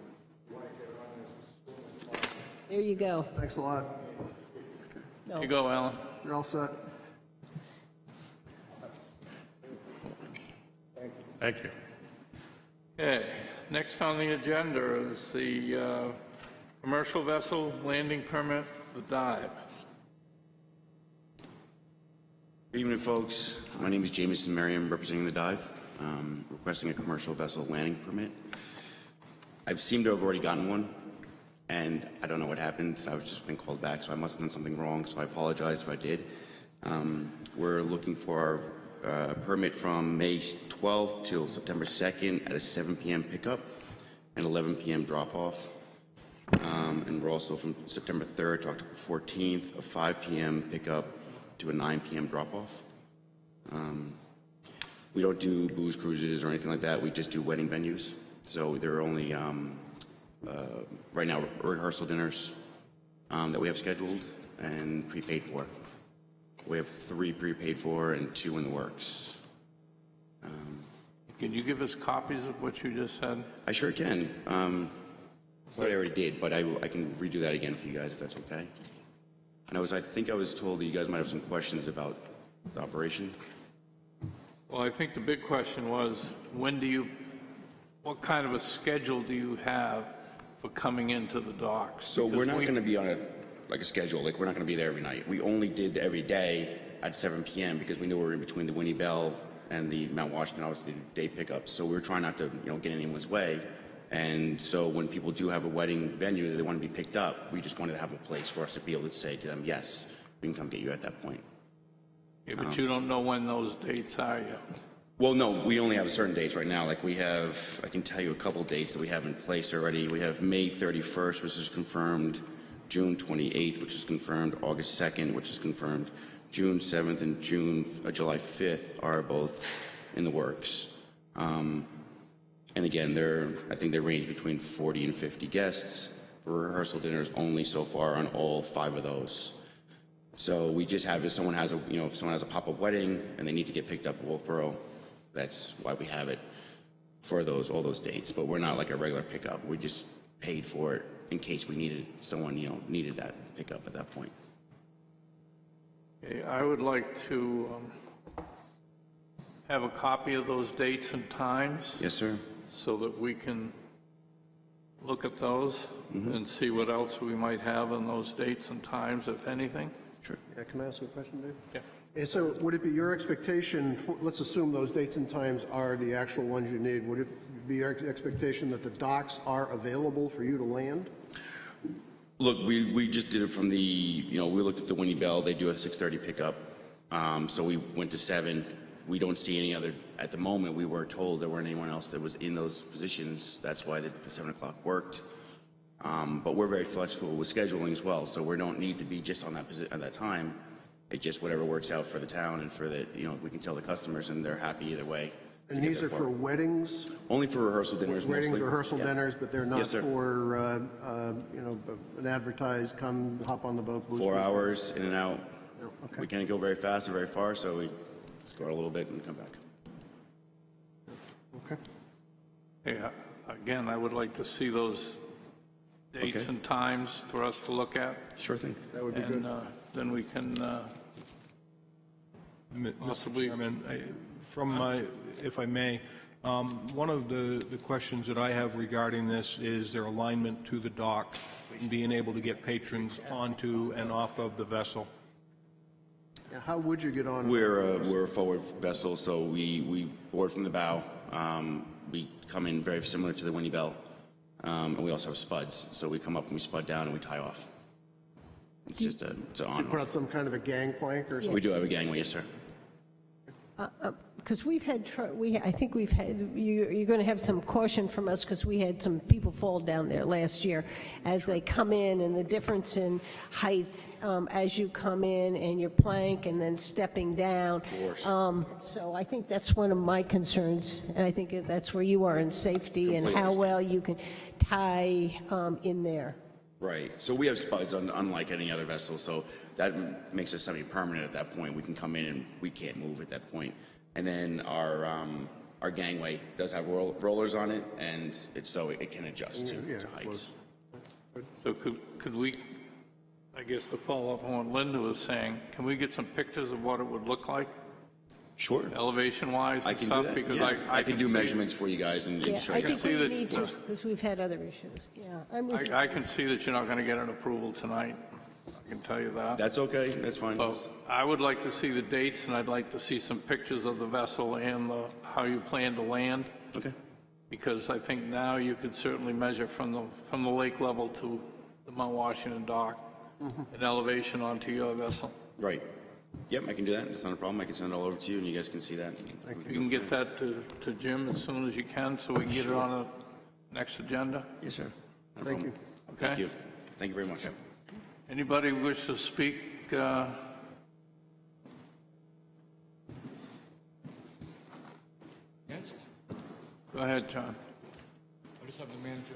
There you go. Thanks a lot. here you go, Alan. You're all set. Thank you. Okay, next on the agenda is the commercial vessel landing permit for the dive. Good evening, folks. My name is Jameson Merriam, representing the dive, requesting a commercial vessel landing permit. I seem to have already gotten one, and I don't know what happened. I've just been called back, so I must have done something wrong, so I apologize if I did. We're looking for our permit from May 12th till September 2nd at a 7 p.m. pickup and 11 p.m. drop-off. And we're also from September 3rd to October 14th, a 5 p.m. pickup to a 9 p.m. drop-off. We don't do booze cruises or anything like that. We just do wedding venues. So there are only, right now, rehearsal dinners that we have scheduled and prepaid for. We have 3 prepaid for and 2 in the works. Can you give us copies of what you just said? I sure can. What I already did, but I can redo that again for you guys if that's okay. And I think I was told that you guys might have some questions about the operation. Well, I think the big question was, what kind of a schedule do you have for coming into the docks? So we're not going to be on a schedule. Like, we're not going to be there every night. We only did every day at 7 p.m. because we knew we were in between the Winnie Bell and the Mount Washington, obviously, day pickups. So we were trying not to, get in anyone's way. And so when people do have a wedding venue that they want to be picked up, we just wanted to have a place for us to be able to say to them, yes, we can come get you at that point. Yeah, but you don't know when those dates are yet. Well, no, we only have certain dates right now. Like, we have, I can tell you a couple dates that we have in place already. We have May 31st, which is confirmed, June 28th, which is confirmed, August 2nd, which is confirmed, June 7th and July 5th are both in the works. And again, I think they range between 40 and 50 guests for rehearsal dinners only so far on all 5 of those. So we just have, if someone has a pop-up wedding and they need to get picked up at Wolfeboro, that's why we have it for all those dates. But we're not like a regular pickup. We just paid for it in case we needed someone, needed that pickup at that point. Okay, I would like to have a copy of those dates and times. Yes, sir. So that we can look at those and see what else we might have on those dates and times, if anything. Sure. Yeah, can I ask you a question, Dave? Yeah. And so would it be your expectation, let's assume those dates and times are the actual ones you need, would it be your expectation that the docks are available for you to land? Look, we just did it from we looked at the Winnie Bell. They do a 6:30 pickup. So we went to 7. We don't see any other, at the moment, we were told there weren't anyone else that was in those positions. That's why the 7 o'clock worked. But we're very flexible with scheduling as well. So we don't need to be just on at that time. It's just whatever works out for the town and for we can tell the customers and they're happy either way. And these are for weddings? Only for rehearsal dinners mostly. Weddings, rehearsal dinners, but they're not Yes, sir. for, an advertised, come hop on the boat. 4 hours in and out. No, okay. We can't go very fast or very far, so we just go out a little bit and come back. Okay. Yeah, again, I would like to see those dates and times for us to look at. Sure thing. That would be good. And then we can Mr. Chairman, if I may, One of the questions that I have regarding this is their alignment to the dock and being able to get patrons onto and off of the vessel. Now, how would you get on? We're a forward vessel, so we board from the bow. We come in very similar to the Winnie Bell, and we also have spuds. So we come up and we spud down and we tie off. It's just it's on. You put out some kind of a gangplank or something? We do have a gangway, yes, sir. Because we've had, I think we've had, you're going to have some caution from us because we had some people fall down there last year as they come in, and the difference in height as you come in and your plank and then stepping down. So I think that's one of my concerns, and I think that's where you are in safety and how well you can tie in there. Right. So we have spuds unlike any other vessel, so that makes us semi-permanent at that point. We can come in and we can't move at that point. And then our gangway does have rollers on it, and it's so it can adjust to heights. So could we, I guess to follow up on what Linda was saying, can we get some pictures of what it would look like? Sure. Elevation-wise I and can stuff? do that. Because yeah. I can do see measurements for you guys and show I you. think we need to, because we've had other issues. Yeah, I can see that you're not going to get an approval tonight. I can tell you that. That's okay. That's fine. So I would like to see the dates, and I'd like to see some pictures of the vessel and how you plan to land. Okay. Because I think now you could certainly measure from the lake level to the Mount Washington dock, an elevation onto your vessel. Right. Yep, I can do that. It's not a problem. I can send it all over to you, and you guys can see that. You can get that to Jim as soon as you can, so we can get it on the next agenda. Yes, sir. No Thank problem. you. Okay? Thank you. Thank you very much. Anybody wish to speak? Against? Go ahead, John. I'll just have the manager.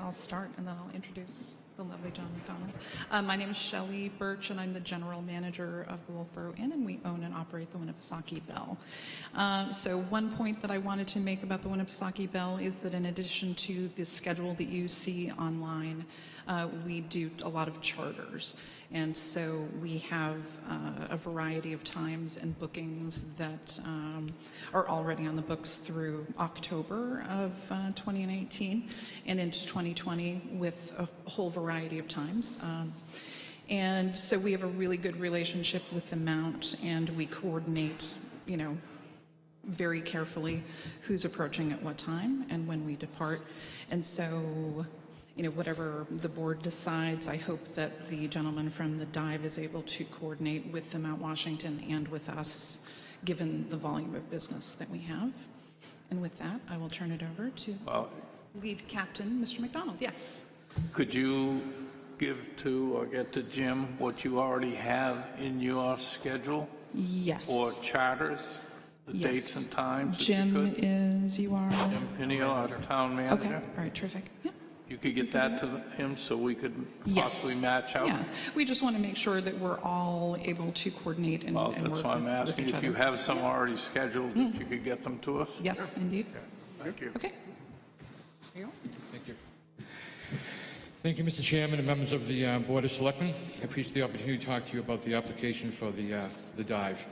I'll start and then I'll introduce the lovely John McDonald. My name is Shelley Birch and I'm the general manager of the Wolfeboro Inn, and we own and operate the Winnipesaukee Bell. So one point that I wanted to make about the Winnipesaukee Bell is that in addition to the schedule that you see online, we do a lot of charters. And so we have a variety of times and bookings that are already on the books through October of 2019 and into 2020 with a whole variety of times. And so we have a really good relationship with the Mount, and we coordinate, very carefully who's approaching at what time and when we depart. And so whatever the board decides, I hope that the gentleman from the dive is able to coordinate with the Mount Washington and with us, given the volume of business that we have. And with that, I will turn it over to lead captain, Mr. McDonald. Yes. Could you give to or get to Jim what you already have in your schedule? Yes. Or charters? The Yes. dates and times? Jim is, you are? Jim Pinio, our town manager. Okay, all right, terrific. Yeah. You could get that to him so we could Yes. possibly match out? Yeah, we just want to make sure that we're all able to coordinate and, Well, and that's work why I'm with asking each if you other. have some already scheduled, if you could get them to us? Yes, indeed. Thank you. Okay. Thank you. Thank you, Mr. Chairman and members of the Board of Selectmen. I appreciate the opportunity to talk to you about the application for the dive.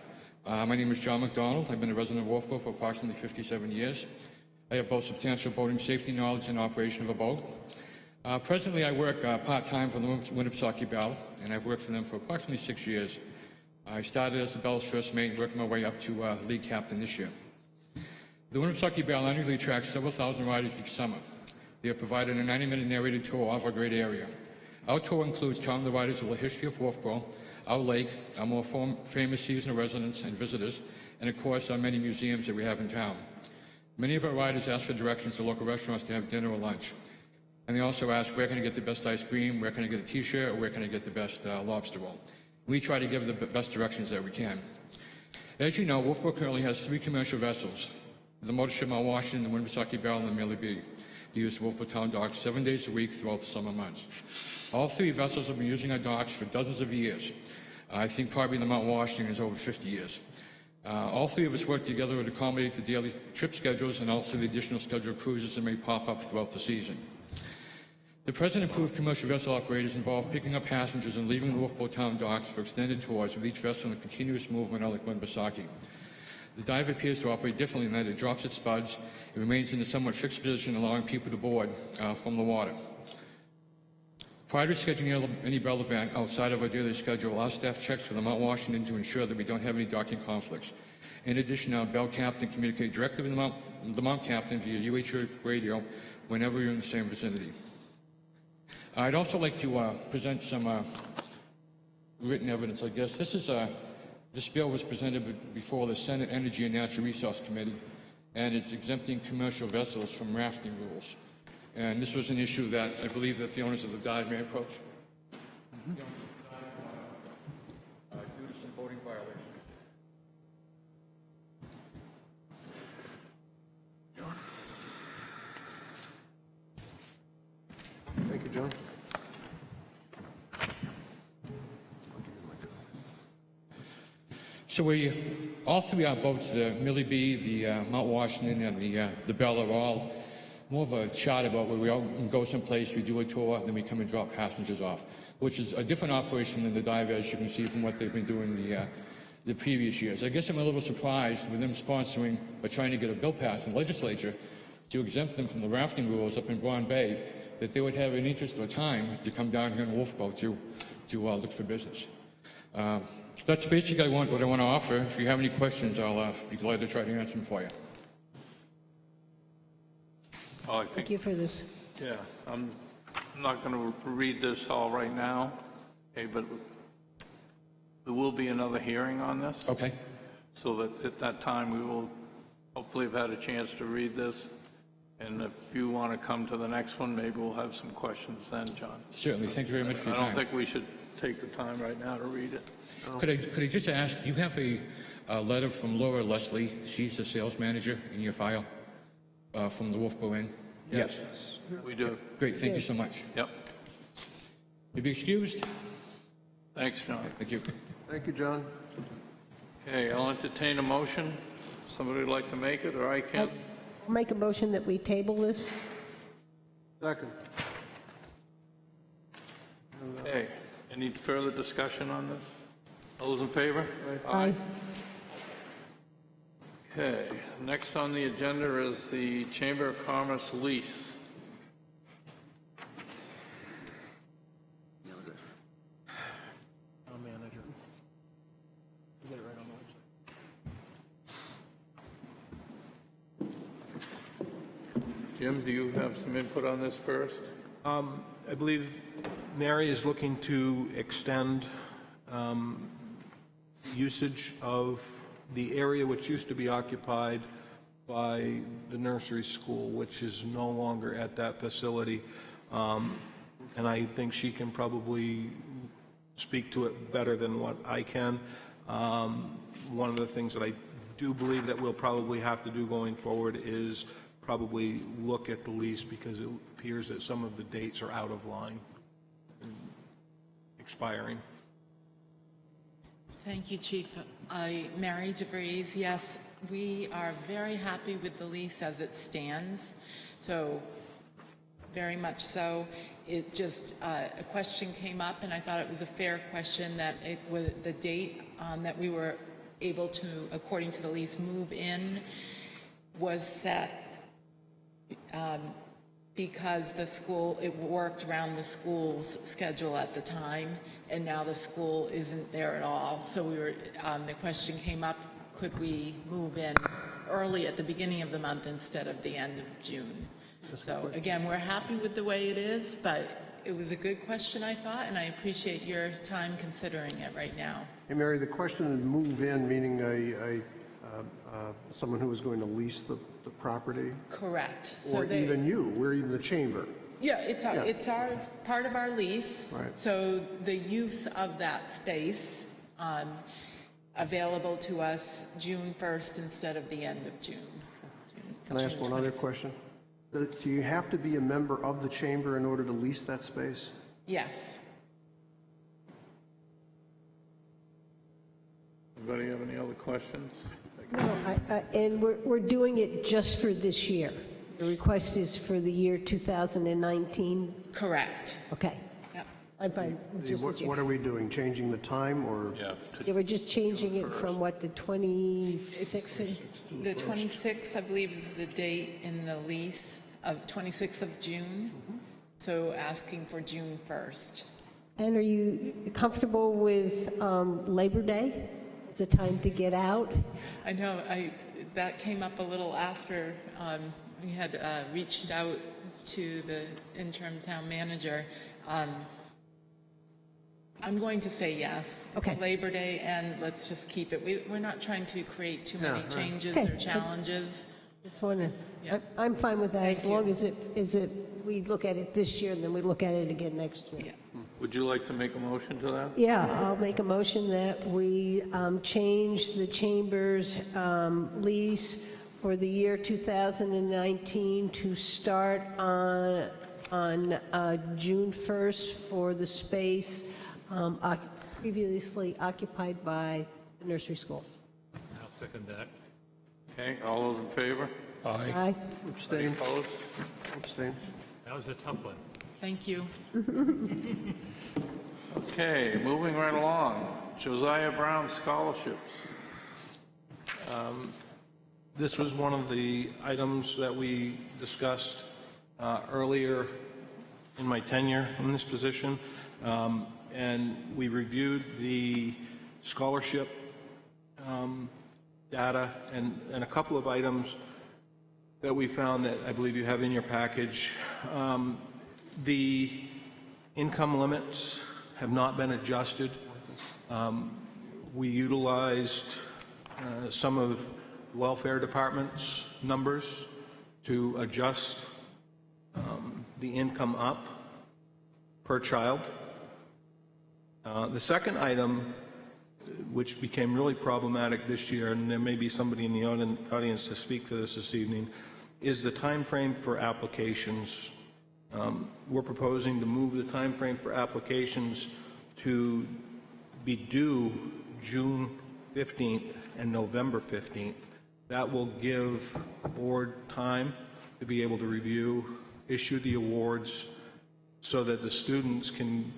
My name is John McDonald. I've been a resident of Wolfeboro for approximately 57 years. I have both substantial boating safety knowledge and operation of a boat. Presently, I work part-time for the Winnipesaukee Bell, and I've worked for them for approximately 6 years. I started as the Bell's first mate, working my way up to lead captain this year. The Winnipesaukee Bell annually attracts several thousand riders each summer. They are provided a 90-minute narrated tour of our great area. Our tour includes telling the riders of the history of Wolfeboro, our lake, our more famous seasonal residents and visitors, and of course our many museums that we have in town. Many of our riders ask for directions to local restaurants to have dinner or lunch. And they also ask, where can I get the best ice cream, where can I get a t-shirt, or where can I get the best lobster roll? We try to give the best directions that we can. As you know, Wolfeboro currently has 3 commercial vessels: the motorship Mount Washington, the Winnipesaukee Bell, and the Millie B. They use Wolfeboro Town docks 7 days a week throughout the summer months. All 3 vessels have been using our docks for dozens of years. I think probably the Mount Washington is over 50 years. All 3 of us work together to accommodate the daily trip schedules and also the additional scheduled cruises that may pop up throughout the season. The present approved commercial vessel operators involve picking up passengers and leaving the Wolfeboro Town docks for extended tours with each vessel in a continuous movement on Lake Winnipesaukee. The dive appears to operate differently in that it drops its spuds. It remains in a somewhat fixed position, allowing people to board from the water. Prior to scheduling any bell event outside of our daily schedule, our staff checks with the Mount Washington to ensure that we don't have any docking conflicts. In addition, our bell captain communicates directly with the Mount captain via UHF radio whenever you're in the same vicinity. I'd also like to present some written evidence, I guess. This bill was presented before the Senate Energy and Natural Resource Committee, and it's exempting commercial vessels from rafting rules. And this was an issue that I believe that the owners of the dive may approach. Due to some voting violations. Thank you, John. So all three of our boats, the Millie Bee, the Mount Washington, and the Bell, are all more of a charter boat where we all go someplace, we do a tour, then we come and drop passengers off, which is a different operation than the dive, as you can see from what they've been doing the previous years. I guess I'm a little surprised with them sponsoring or trying to get a bill passed in the legislature to exempt them from the rafting rules up in Broad Bay, that they would have an interest or time to come down here in Wolfeboro to look for business. That's basically what I want to offer. If you have any questions, I'll be glad to try to answer them for you. Thank you for this. Yeah, I'm not going to read this all right now, okay, but there will be another hearing on this. Okay. So that at that time we will hopefully have had a chance to read this. And if you want to come to the next one, maybe we'll have some questions then, John. Certainly. Thank you very much for your time. I don't time. think we should take the time right now to read it. Could I just ask, do you have a letter from Laura Leslie? She's the sales manager in your file from the Wolfeboro Inn? Yes, we do. Great. Thank you so much. Yep. You'll be excused. Thanks, John. Thank you. Thank you, John. Okay, I'll entertain a motion. Somebody would like to make it, or I can? I'll make a motion that we table this. Second. Okay, any further discussion on this? All those in favor? Aye. Okay, next on the agenda is the Chamber of Commerce lease. Town manager. You get it right on the website. Jim, do you have some input on this first? I believe Mary is looking to extend usage of the area which used to be occupied by the nursery school, which is no longer at that facility. And I think she can probably speak to it better than what I can. One of the things that I do believe that we'll probably have to do going forward is probably look at the lease, because it appears that some of the dates are out of line and expiring. Thank you, Chief. Mary DeVries, yes, we are very happy with the lease as it stands. So, very much so. It just, a question came up, and I thought it was a fair question, that it was the date that we were able to, according to the lease, move in was set because the school, it worked around the school's schedule at the time, and now the school isn't there at all. So we were, the question came up, could we move in early at the beginning of the month instead of the end of June? So again, we're happy with the way it is, but it was a good question, I thought, and I appreciate your time considering it right now. Hey, Mary, the question of move in, meaning someone who is going to lease the property? Correct. Or so even you, we're even the chamber. Yeah, it's our part of our lease. Right. So the use of that space available to us June 1st instead of the end of June. Can I ask one other question? Do you have to be a member of the chamber in order to lease that space? Yes. Anybody have any other questions? No, and we're doing it just for this year. The request is for the year 2019? Correct. Okay. Yep. I'm fine. Just as What are we doing, changing the time, or? Yeah. Yeah, we're just changing it from what, the 26th? The 26th, I believe, is the date in the lease of 26th of June. So asking for June 1st. And are you comfortable with Labor Day as a time to get out? I know that came up a little after we had reached out to the interim town manager. I'm going to say yes. Okay. It's Labor Day, and let's just keep it. We're not trying to create too many changes Okay. or challenges. Just wondering. Yeah. I'm fine with that, Thank as long as we look at it this year, and then we look at it again next year. Would you like to make a motion to that? Yeah, I'll make a motion that we change the chamber's lease for the year 2019 to start on June 1st for the space previously occupied by the nursery school. I'll second that. Okay, all those in favor? Aye. Abstain. Opposed? Abstain. That was a tough one. Thank you. Okay, moving right along. Josiah Brown scholarships. This was one of the items that we discussed earlier in my tenure in this position, and we reviewed the scholarship data and a couple of items that we found that I believe you have in your package. The income limits have not been adjusted. We utilized some of the welfare department's numbers to adjust the income up per child. The second item, which became really problematic this year, and there may be somebody in the audience to speak to this evening, is the time frame for applications. We're proposing to move the time frame for applications to be due June 15th and November 15th. That will give the board time to be able to review, issue the awards, so that the students can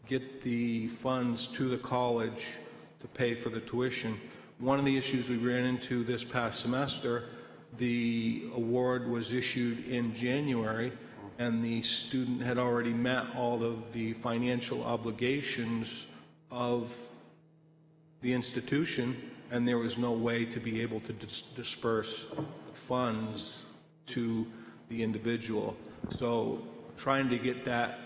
get the funds to the college to pay for the tuition. One of the issues we ran into this past semester, the award was issued in January, and the student had already met all of the financial obligations of the institution, and there was no way to be able to disperse funds to the individual. So trying to get that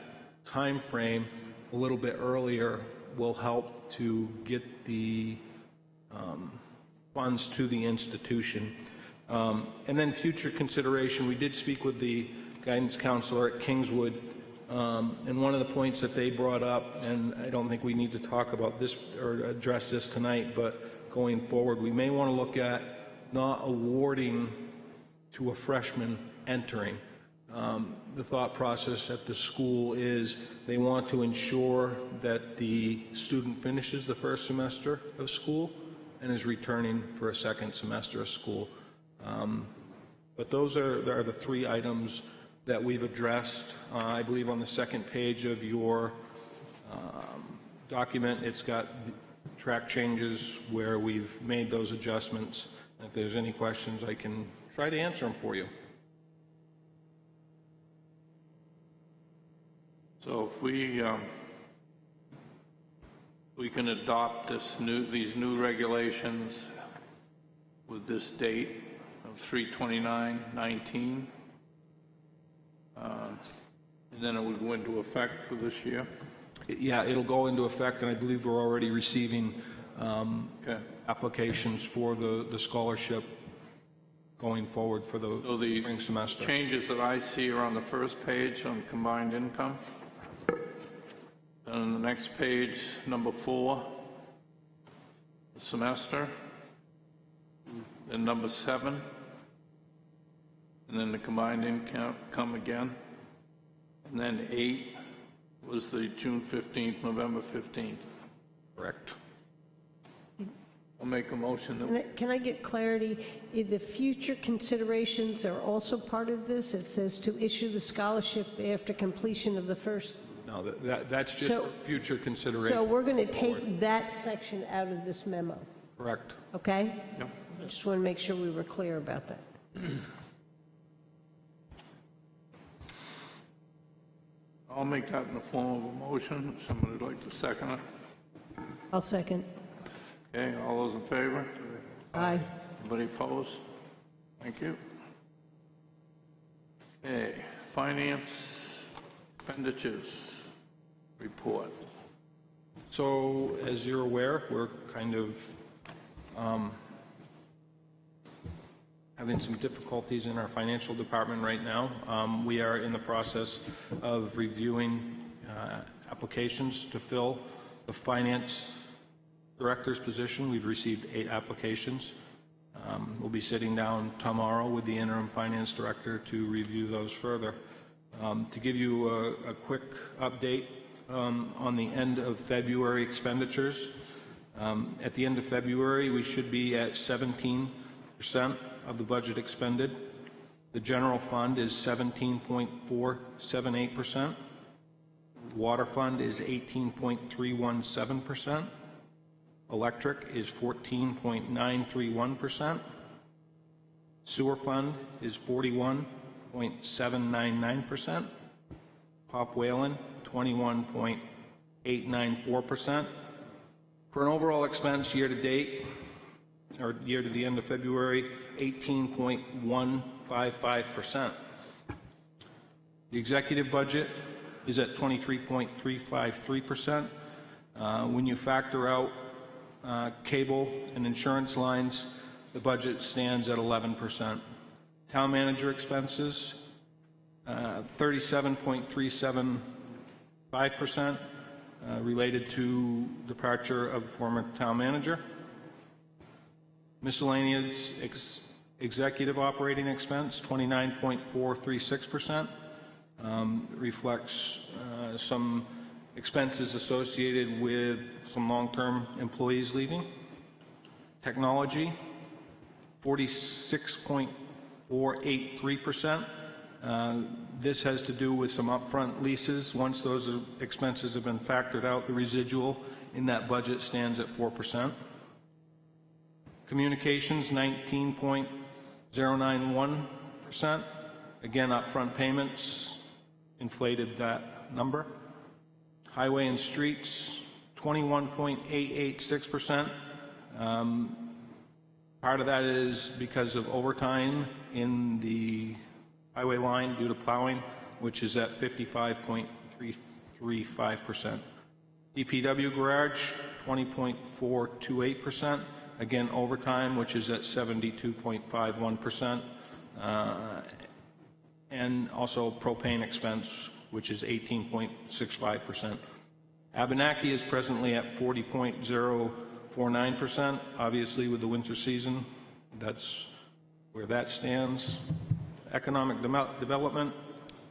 time frame a little bit earlier will help to get the funds to the institution. And then future consideration, we did speak with the guidance counselor at Kingswood, and one of the points that they brought up, and I don't think we need to talk about this or address this tonight, but going forward, we may want to look at not awarding to a freshman entering. The thought process at the school is they want to ensure that the student finishes the first semester of school and is returning for a second semester of school. But those are the three items that we've addressed. I believe on the second page of your document, it's got track changes where we've made those adjustments. If there's any questions, I can try to answer them for you. So if we can adopt these new regulations with this date of 3/29/19, and then it would go into effect for this year? Yeah, it'll go into effect, and I believe we're already receiving applications for the scholarship going forward for the spring semester. Changes that I see are on the first page on combined income. And on the next page, number 4, the semester. Then number 7. And then the combined income again. And then 8 was the June 15th, November 15th. Correct. I'll make a motion that... Can I get clarity? The future considerations are also part of this? It says to issue the scholarship after completion of the first... No, that's just So- for future consideration. So we're going to take that section out of this memo, Correct. okay? Yep. I just want to make sure we were clear about that. I'll make that in the form of a motion. If somebody would like to second it. I'll second. Okay, all those in favor? Aye. Anybody opposed? Thank you. Okay, finance expenditures report. So, as you're aware, we're kind of having some difficulties in our financial department right now. We are in the process of reviewing applications to fill the finance director's position. We've received 8 applications. We'll be sitting down tomorrow with the interim finance director to review those further. To give you a quick update on the end of February expenditures, at the end of February, we should be at 17% of the budget expended. The general fund is 17.478%. Water fund is 18.317%. Electric is 14.931%. Sewer fund is 41.799%. Pop Whalen, 21.894%. For an overall expense year to date, or year to the end of February, 18.155%. The executive budget is at 23.353%. When you factor out cable and insurance lines, the budget stands at 11%. Town manager expenses, 37.375%, related to departure of former town manager. Miscellaneous executive operating expense, 29.436%, reflects some expenses associated with some long-term employees leaving. Technology, 46.483%. This has to do with some upfront leases. Once those expenses have been factored out, the residual in that budget stands at 4%. Communications, 19.091%. Again, upfront payments inflated that number. Highway and streets, 21.886%. Part of that is because of overtime in the highway line due to plowing, which is at 55.335%. DPW garage, 20.428%. Again, overtime, which is at 72.51%. And also propane expense, which is 18.65%. Abenaki is presently at 40.049%. Obviously, with the winter season, that's where that stands. Economic development,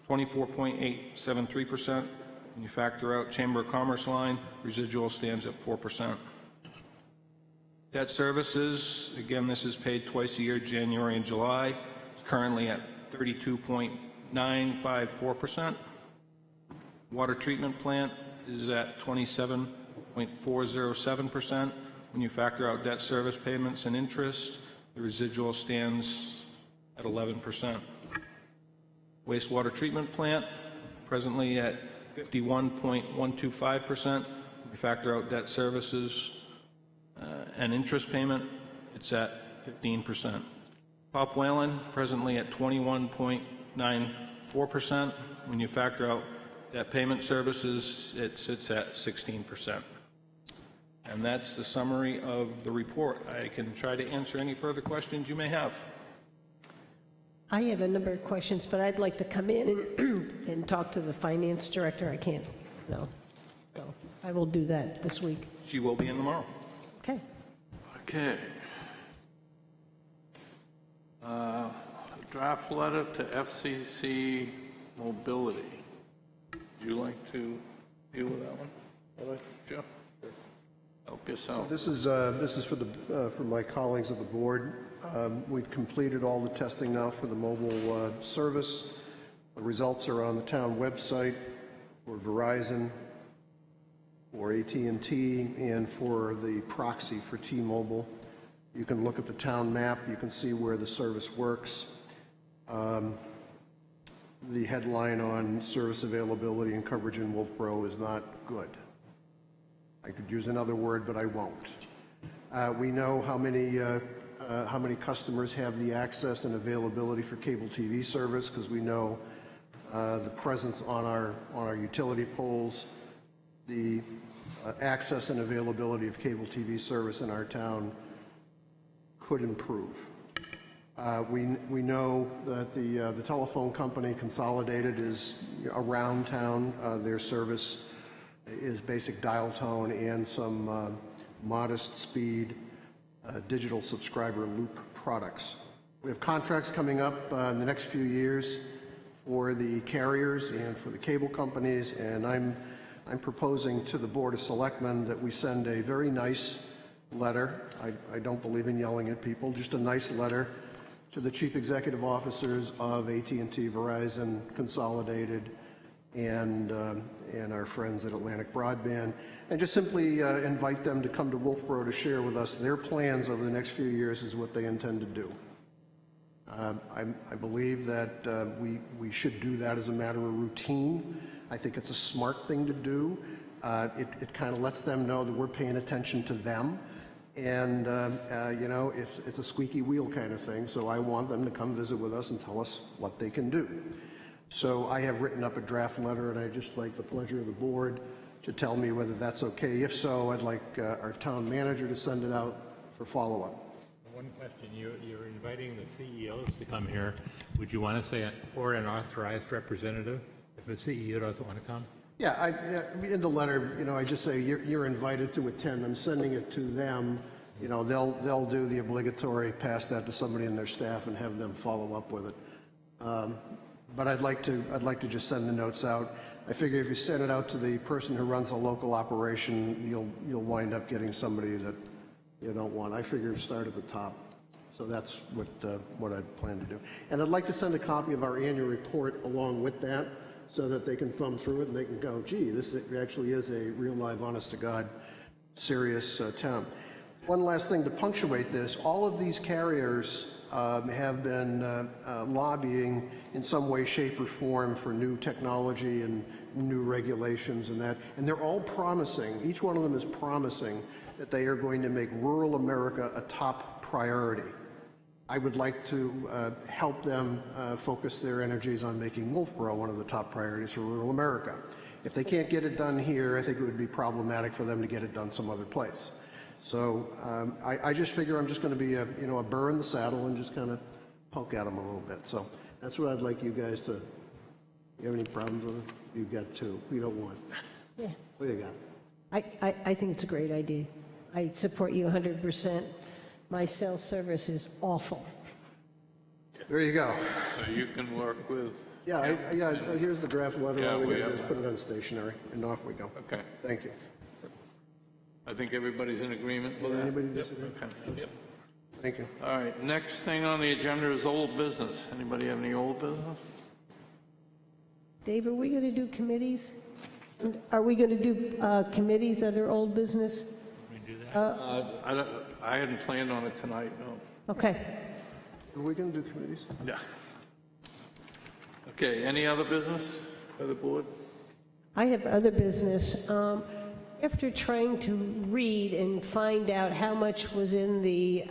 24.873%. When you factor out Chamber of Commerce line, residual stands at 4%. Debt services, again, this is paid twice a year, January and July. It's currently at 32.954%. Water treatment plant is at 27.407%. When you factor out debt service payments and interest, the residual stands at 11%. Wastewater treatment plant, presently at 51.125%. We factor out debt services and interest payment, it's at 15%. Pop Whalen, presently at 21.94%. When you factor out debt payment services, it sits at 16%. And that's the summary of the report. I can try to answer any further questions you may have. I have a number of questions, but I'd like to come in and talk to the finance director. I can't, no. So I will do that this week. She will be in tomorrow. Okay. Okay. Draft letter to FCC Mobility. Would you like to deal with that one? Jeff? Help yourself. So this is for my colleagues of the board. We've completed all the testing now for the mobile service. The results are on the town website for Verizon, for AT&T, and for the proxy for T-Mobile. You can look at the town map. You can see where the service works. The headline on service availability and coverage in Wolfeboro is not good. I could use another word, but I won't. We know how many customers have the access and availability for cable TV service, because we know the presence on our utility poles. The access and availability of cable TV service in our town could improve. We know that the telephone company Consolidated is around town. Their service is basic dial tone and some modest speed digital subscriber loop products. We have contracts coming up in the next few years for the carriers and for the cable companies, and I'm proposing to the Board of Selectmen that we send a very nice letter. I don't believe in yelling at people, just a nice letter to the chief executive officers of AT&T, Verizon, Consolidated, and our friends at Atlantic Broadband, and just simply invite them to come to Wolfeboro to share with us their plans over the next few years as what they intend to do. I believe that we should do that as a matter of routine. I think it's a smart thing to do. It kind of lets them know that we're paying attention to them. And, you know, it's a squeaky wheel kind of thing, so I want them to come visit with us and tell us what they can do. So I have written up a draft letter, and I'd just like the pleasure of the board to tell me whether that's okay. If so, I'd like our town manager to send it out for follow-up. One question, you're inviting the CEOs to come here. Would you want to say, or an authorized representative, if the CEO doesn't want to come? Yeah, in the letter, you know, I just say you're invited to attend. I'm sending it to them. You know, they'll do the obligatory, pass that to somebody in their staff and have them follow up with it. But I'd like to just send the notes out. I figure if you send it out to the person who runs a local operation, you'll wind up getting somebody that you don't want. I figure start at the top. So that's what I plan to do. And I'd like to send a copy of our annual report along with that, so that they can thumb through it and they can go, gee, this actually is a real live, honest-to-God, serious town. One last thing to punctuate this, all of these carriers have been lobbying in some way, shape, or form for new technology and new regulations and that, and they're all promising, each one of them is promising that they are going to make rural America a top priority. I would like to help them focus their energies on making Wolfeboro one of the top priorities for rural America. If they can't get it done here, I think it would be problematic for them to get it done some other place. So I just figure I'm just going to be a burr in the saddle and just kind of poke at them a little bit. So that's what I'd like you guys to. You have any problems with it? You've got two. We don't want. Yeah. What do you got? I think it's a great idea. I support you 100%. My cell service is awful. There you go. So you can work with... Yeah, here's the draft letter. Yeah, All we we got to do have is put it on stationery, and off we go. Okay. Thank you. I think everybody's in agreement with that. Anybody disagree? Okay. Yep. Thank you. All right, next thing on the agenda is old business. Anybody have any old business? Dave, are we going to do committees? Are we going to do committees under old business? Can we do that? I hadn't planned on it tonight, no. Okay. Are we going to do committees? Yeah. Okay, any other business for the board? I have other business. After trying to read and find out how much was in the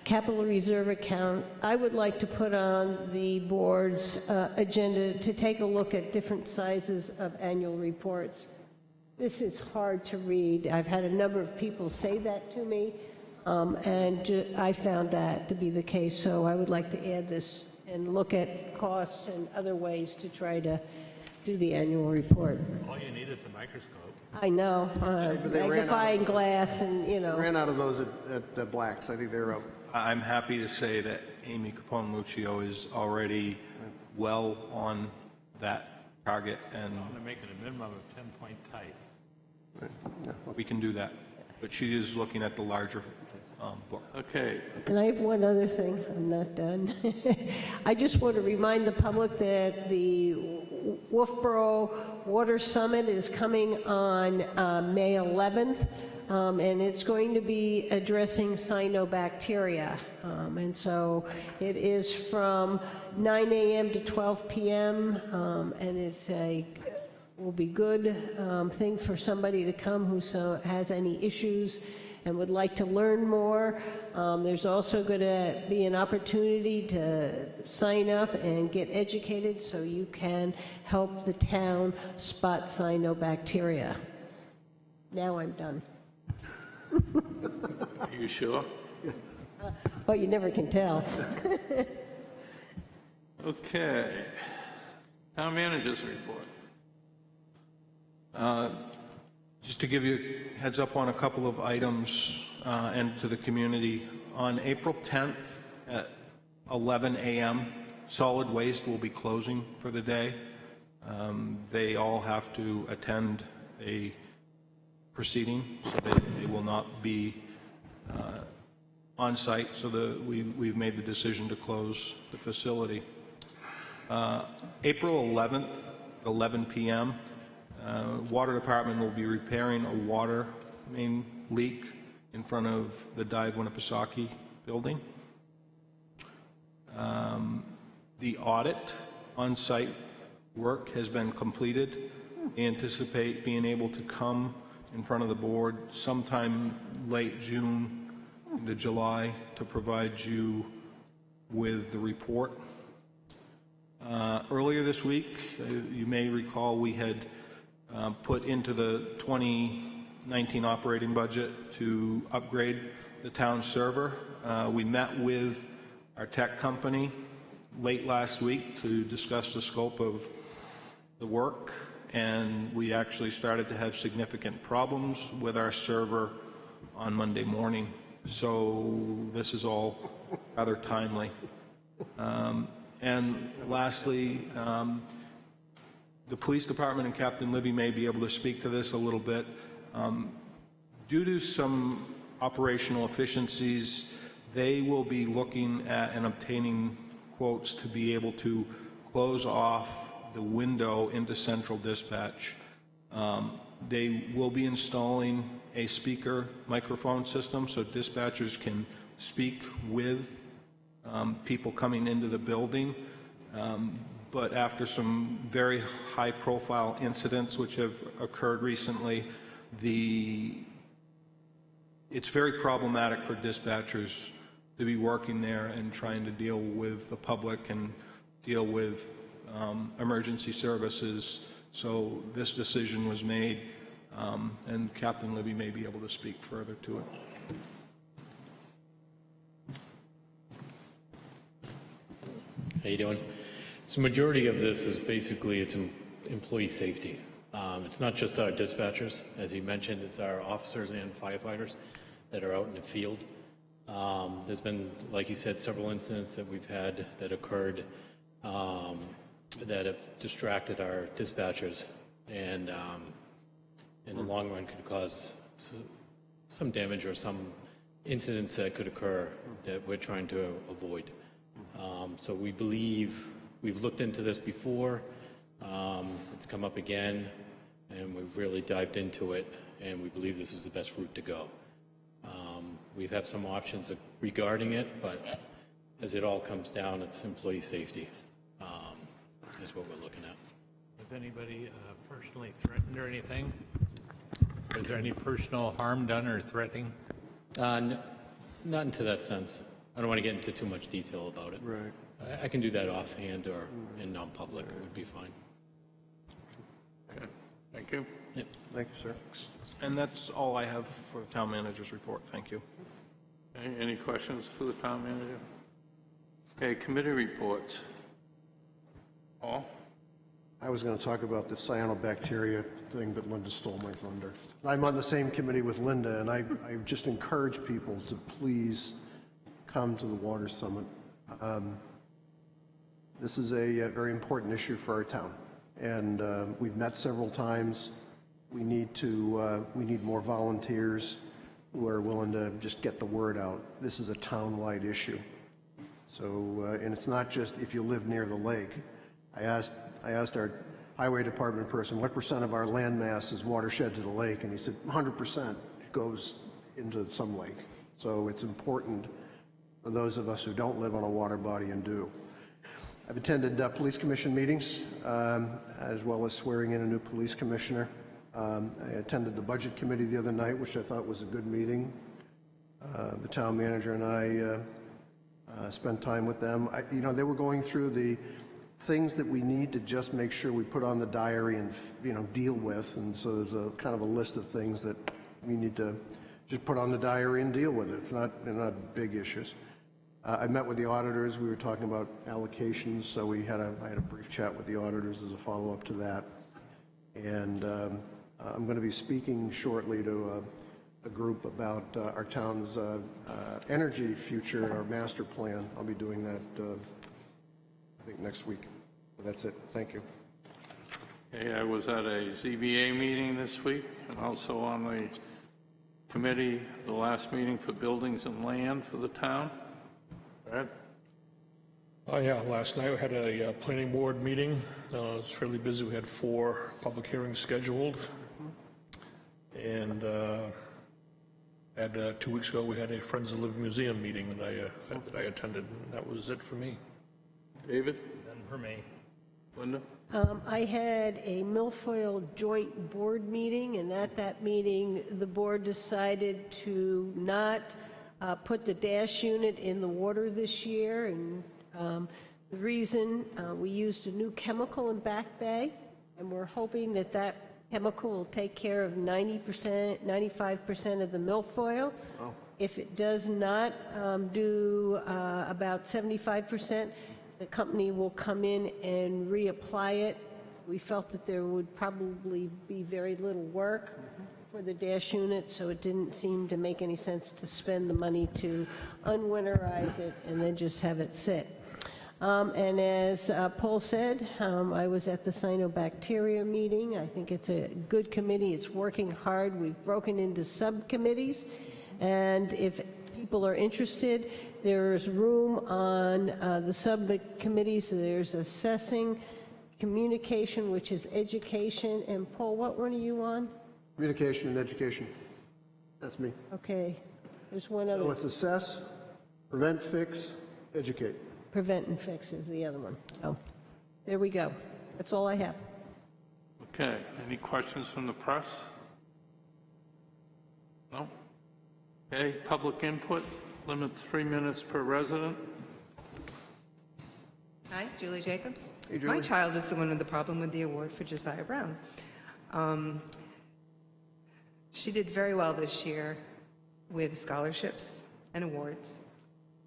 capital reserve account, I would like to put on the board's agenda to take a look at different sizes of annual reports. This is hard to read. I've had a number of people say that to me, and I found that to be the case. So I would like to add this and look at costs and other ways to try to do the annual report. All you need is a microscope. I know, But they magnifying glass and, you know. Ran out of those at the Blacks. I think they're out. I'm happy to say that Amy Capone-Lucio is already well on that target, and I'm going to make it a minimum of 10-point type. we can do that. But she is looking at the larger book. Okay. And I have one other thing. I'm not done. I just want to remind the public that the Wolfeboro Water Summit is coming on May 11th, and it's going to be addressing cyanobacteria. And so it is from 9 a.m. to 12 p.m., and it's will be good thing for somebody to come who has any issues and would like to learn more. There's also going to be an opportunity to sign up and get educated so you can help the town spot cyanobacteria. Now I'm done. Are you sure? Oh, you never can tell. Okay. Town manager's report. Just to give you a heads up on a couple of items and to the community, on April 10th at 11 a.m., solid waste will be closing for the day. They all have to attend a proceeding, so they will not be on site, so we've made the decision to close the facility. April 11th, 11 p.m., Water Department will be repairing a water main leak in front of the Dive Winnipesaukee building. The audit on-site work has been completed. We anticipate being able to come in front of the board sometime late June into July to provide you with the report. Earlier this week, you may recall we had put into the 2019 operating budget to upgrade the town server. We met with our tech company late last week to discuss the scope of the work, and we actually started to have significant problems with our server on Monday morning. So this is all rather timely. And lastly, the police department, and Captain Libby may be able to speak to this a little bit. Due to some operational efficiencies, they will be looking at and obtaining quotes to be able to close off the window into central dispatch. They will be installing a speaker microphone system so dispatchers can speak with people coming into the building. But after some very high-profile incidents which have occurred recently, it's very problematic for dispatchers to be working there and trying to deal with the public and deal with emergency services. So this decision was made, and Captain Libby may be able to speak further to it. How you doing? So majority of this is basically it's employee safety. It's not just our dispatchers, as you mentioned, it's our officers and firefighters that are out in the field. There's been, like you said, several incidents that we've had that occurred that have distracted our dispatchers and in the long run could cause some damage or some incidents that could occur that we're trying to avoid. So we believe we've looked into this before. It's come up again, and we've really dived into it, and we believe this is the best route to go. We have some options regarding it, but as it all comes down, it's employee safety is what we're looking at. Was anybody personally threatened or anything? Was there any personal harm done or threatening? Not into that sense. I don't want to get into too much detail about it. Right. I can do that offhand or in non-public. It would be fine. Okay. Thank you. Yep. Thank you, sir. And that's all I have for the town manager's report. Thank you. Any questions for the town manager? Okay, committee reports. Paul? I was going to talk about the cyanobacteria thing, but Linda stole my thunder. I'm on the same committee with Linda, and I just encourage people to please come to the Water Summit. This is a very important issue for our town, and we've met several times. We need more volunteers who are willing to just get the word out. This is a town-wide issue. So, and it's not just if you live near the lake. I asked our highway department person, what percent of our land mass is watershed to the lake? And he said 100% goes into some lake. So it's important for those of us who don't live on a water body and do. I've attended police commission meetings, as well as swearing in a new police commissioner. I attended the budget committee the other night, which I thought was a good meeting. The town manager and I spent time with them. You know, they were going through the things that we need to just make sure we put on the diary and, you know, deal with. And so there's a kind of a list of things that we need to just put on the diary and deal with it. They're not big issues. I met with the auditors. We were talking about allocations, so I had a brief chat with the auditors as a follow-up to that. And I'm going to be speaking shortly to a group about our town's energy future, our master plan. I'll be doing that, I think, next week. But that's it. Thank you. Okay, I was at a ZBA meeting this week and also on the committee, the last meeting for buildings and land for the town. Brad? Oh, yeah, last night we had a planning board meeting. It was fairly busy. We had 4 public hearings scheduled. And 2 weeks ago, we had a Friends of the Living Museum meeting that I attended. And that was it for me. David? None for me. Linda? I had a milfoil joint board meeting, and at that meeting, the board decided to not put the dash unit in the water this year. And the reason, we used a new chemical in Back Bay, and we're hoping that that chemical will take care of 90%, 95% of the milfoil. Oh. If it does not do about 75%, the company will come in and reapply it. We felt that there would probably be very little work for the dash unit, so it didn't seem to make any sense to spend the money to unwinterize it and then just have it sit. And as Paul said, I was at the cyanobacteria meeting. I think it's a good committee. It's working hard. We've broken into subcommittees, and if people are interested, there's room on the subcommittees. There's assessing, communication, which is education, and Paul, what one are you on? Communication and education. That's me. Okay. There's one other. So it's assess, prevent, fix, educate. Prevent and fix is the other one. So there we go. That's all I have. Okay. Any questions from the press? No? Okay. Public input. Limit 3 minutes per resident. Hi, Julie Jacobs. Hey, Julie. My child is the one with the problem with the award for Josiah Brown. She did very well this year with scholarships and awards,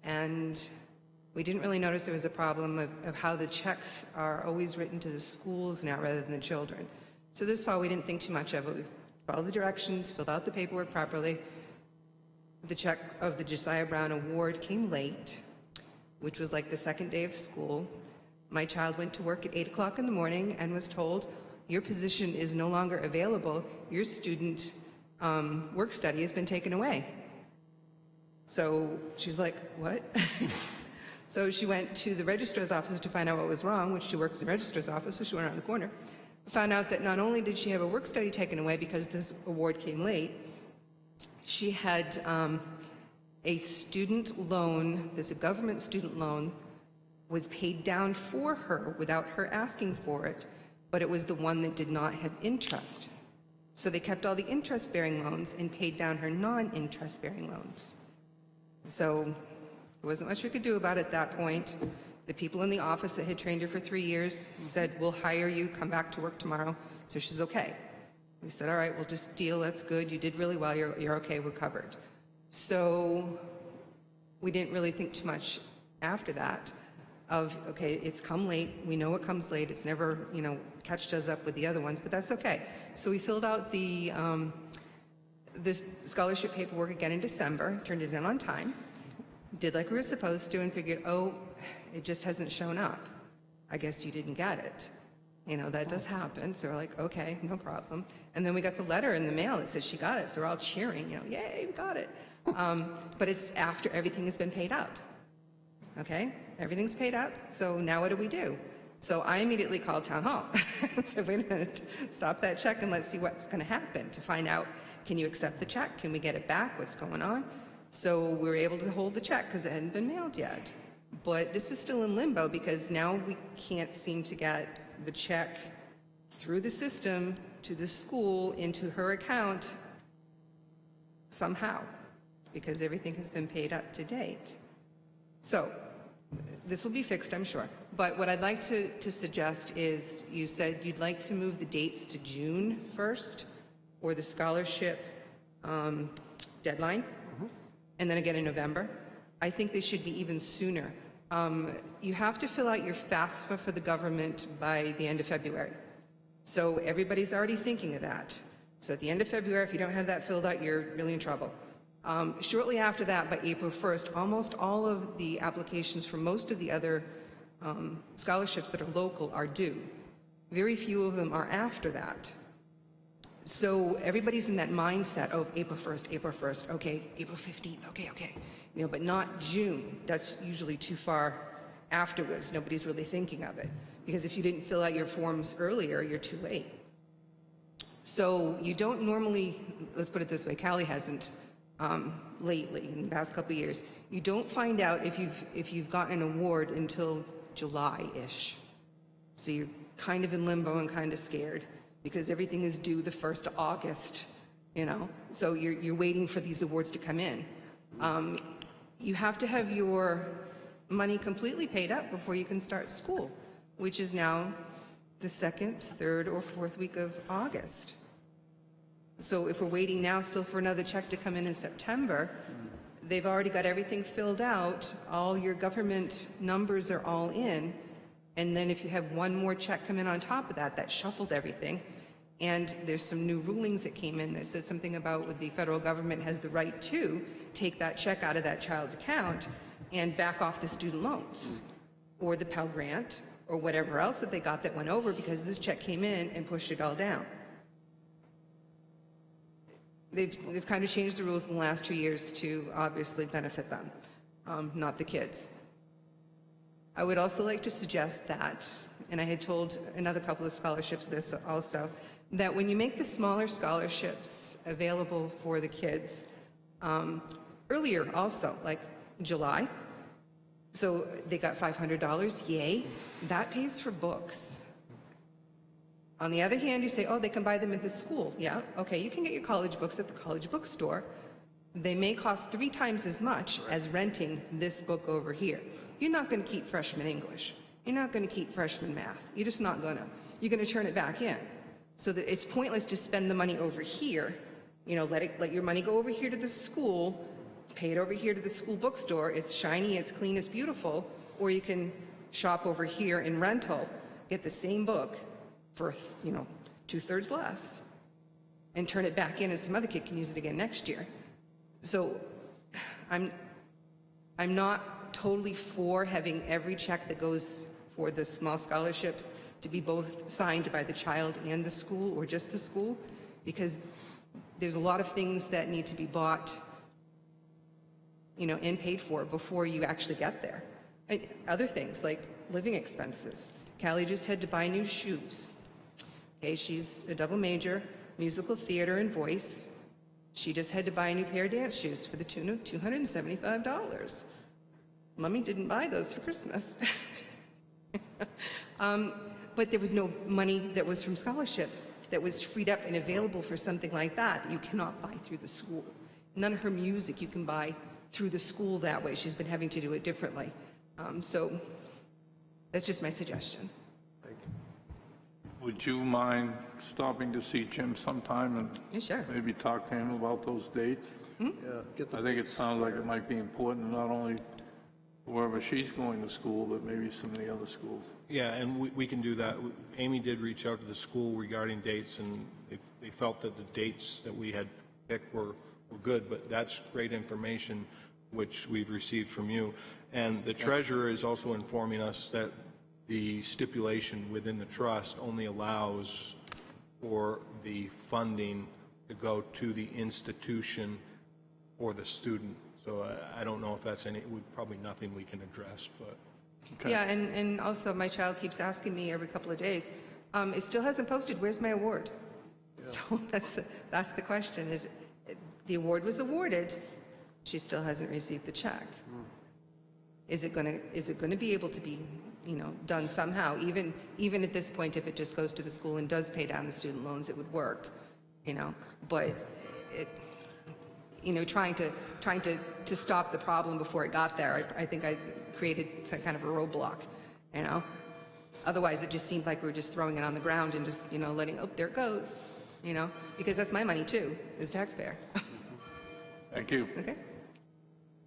and we didn't really notice there was a problem of how the checks are always written to the schools now rather than the children. So this fall, we didn't think too much of it. We followed the directions, filled out the paperwork properly. The check of the Josiah Brown Award came late, which was like the second day of school. My child went to work at 8 o'clock in the morning and was told, your position is no longer available. Your student work study has been taken away. So she's like, what? So she went to the registrar's office to find out what was wrong, which she works in the registrar's office, so she went around the corner. Found out that not only did she have a work study taken away because this award came late, she had a student loan, there's a government student loan, was paid down for her without her asking for it, but it was the one that did not have interest. So they kept all the interest-bearing loans and paid down her non-interest-bearing loans. So there wasn't much we could do about it at that point. The people in the office that had trained her for 3 years said, we'll hire you, come back to work tomorrow. So she's okay. We said, all right, we'll just deal, that's good, you did really well, you're okay, we're covered. So we didn't really think too much after that of, okay, it's come late, we know it comes late, it's never, you know, catched us up with the other ones, but that's okay. So we filled out the this scholarship paperwork again in December, turned it in on time, did like we were supposed to, and figured, oh, it just hasn't shown up. I guess you didn't get it. You know, that does happen. So we're like, okay, no problem. And then we got the letter in the mail that says she got it. So we're all cheering, you know, yay, we got it. But it's after everything has been paid up. Okay? Everything's paid up. So now what do? So I immediately called town hall. So wait a minute, stop that check and let's see what's going to happen to find out, can you accept the check? Can we get it back? What's going on? So we were able to hold the check because it hadn't been mailed yet. But this is still in limbo because now we can't seem to get the check through the system to the school into her account somehow, because everything has been paid up to date. So this will be fixed, I'm sure. But what I'd like to suggest is, you said you'd like to move the dates to June 1st, or the scholarship deadline, and then again in November. I think they should be even sooner. You have to fill out your FAFSA for the government by the end of February. So everybody's already thinking of that. So at the end of February, if you don't have that filled out, you're really in trouble. Shortly after that, by April 1st, almost all of the applications for most of the other scholarships that are local are due. Very few of them are after that. So everybody's in that mindset, oh, April 1st, okay, April 15th, okay. You know, but not June. That's usually too far afterwards. Nobody's really thinking of it. Because if you didn't fill out your forms earlier, you're too late. So you don't normally, let's put it this way, Callie hasn't lately, in the past couple of years, you don't find out if you've gotten an award until July-ish. So you're kind of in limbo and kind of scared because everything is due the 1st of August, you know? So you're waiting for these awards to come in. You have to have your money completely paid up before you can start school, which is now the 2nd, 3rd, or 4th week of August. So if we're waiting now still for another check to come in September, they've already got everything filled out, all your government numbers are all in, and then if you have one more check come in on top of that, that shuffled everything. And there's some new rulings that came in that said something about what the federal government has the right to take that check out of that child's account and back off the student loans or the Pell Grant or whatever else that they got that went over because this check came in and pushed it all down. They've kind of changed the rules in the last 2 years to obviously benefit them, not the kids. I would also like to suggest that, and I had told another couple of scholarships this also, that when you make the smaller scholarships available for the kids, earlier also, like July, so they got $500, yay, that pays for books. On the other hand, you say, oh, they can buy them at the school. Yeah, okay, you can get your college books at the college bookstore. They may cost 3 times as much as renting this book over here. You're not going to keep freshman English. You're not going to keep freshman math. You're just not going to. You're going to turn it back in. So that it's pointless to spend the money over here. You know, let your money go over here to the school, pay it over here to the school bookstore. It's shiny, it's clean, it's beautiful. Or you can shop over here in rental, get the same book for, you know, 2/3 less, and turn it back in, and some other kid can use it again next year. So I'm not totally for having every check that goes for the small scholarships to be both signed by the child and the school, or just the school, because there's a lot of things that need to be bought, you know, and paid for before you actually get there. And other things like living expenses. Callie just had to buy new shoes. Okay, she's a double major, musical theater and voice. She just had to buy a new pair of dance shoes for the tune of $275. Mommy didn't buy those for Christmas. But there was no money that was from scholarships that was freed up and available for something like that that you cannot buy through the school. None of her music you can buy through the school that way. She's been having to do it differently. So that's just my suggestion. Would you mind stopping to see Jim sometime and maybe talk to him about those dates? Yeah, I think it sounds like it might be important, not only wherever she's going to school, but maybe some of the other schools. Yeah, and we can do that. Amy did reach out to the school regarding dates, and they felt that the dates that we had picked were good, but that's great information which we've received from you. And the treasurer is also informing us that the stipulation within the trust only allows for the funding to go to the institution or the student. So I don't know if that's probably nothing we can address, but. Okay. Yeah, and also my child keeps asking me every couple of days, it still hasn't posted, where's my award? So that's the question, is the award was awarded, she still hasn't received the check. Is it gonna be able to be, done somehow? Even at this point, if it just goes to the school and does pay down the student loans, it would work, but trying to stop the problem before it got there, I think I created some kind of a roadblock, Otherwise, it just seemed like we were just throwing it on the ground and just, letting, oh, there it goes, because that's my money too, as taxpayer. Thank you. Okay.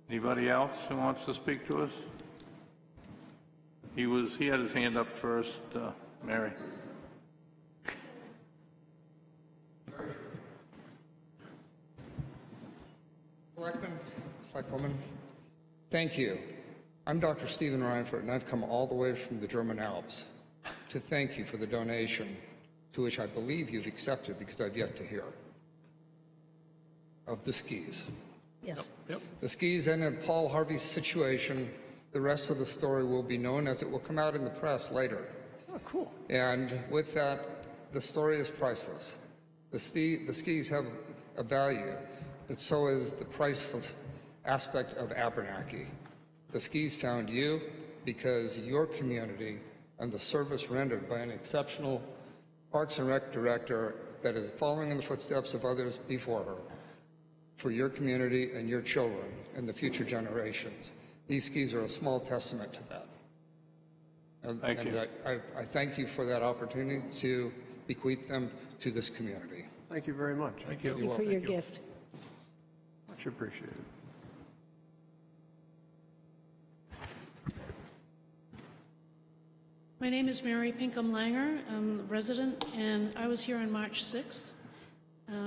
Anybody else who wants to speak to us? He had his hand up first, Mary. Selectman, Selectwoman, thank you. I'm Dr. Stephen Reinford, and I've come all the way from the German Alps to thank you for the donation, to which I believe you've accepted because I've yet to hear, of the skis. Yes. The skis ended Paul Harvey's situation. The rest of the story will be known as it will come out in the press later. Oh, cool. And with that, the story is priceless. The skis have a value, but so is the priceless aspect of Abernathy. The skis found you because your community and the service rendered by an exceptional Parks and Rec director that is following in the footsteps of others before her, for your community and your children and the future generations. These skis are a small testament to that. Thank you. I thank you for that opportunity to bequeath them to this community. Thank you very much. Thank you. Thank you for your gift. Much appreciated. My name is Mary Pinkham Langer. I'm a resident, and I was here on March 6th.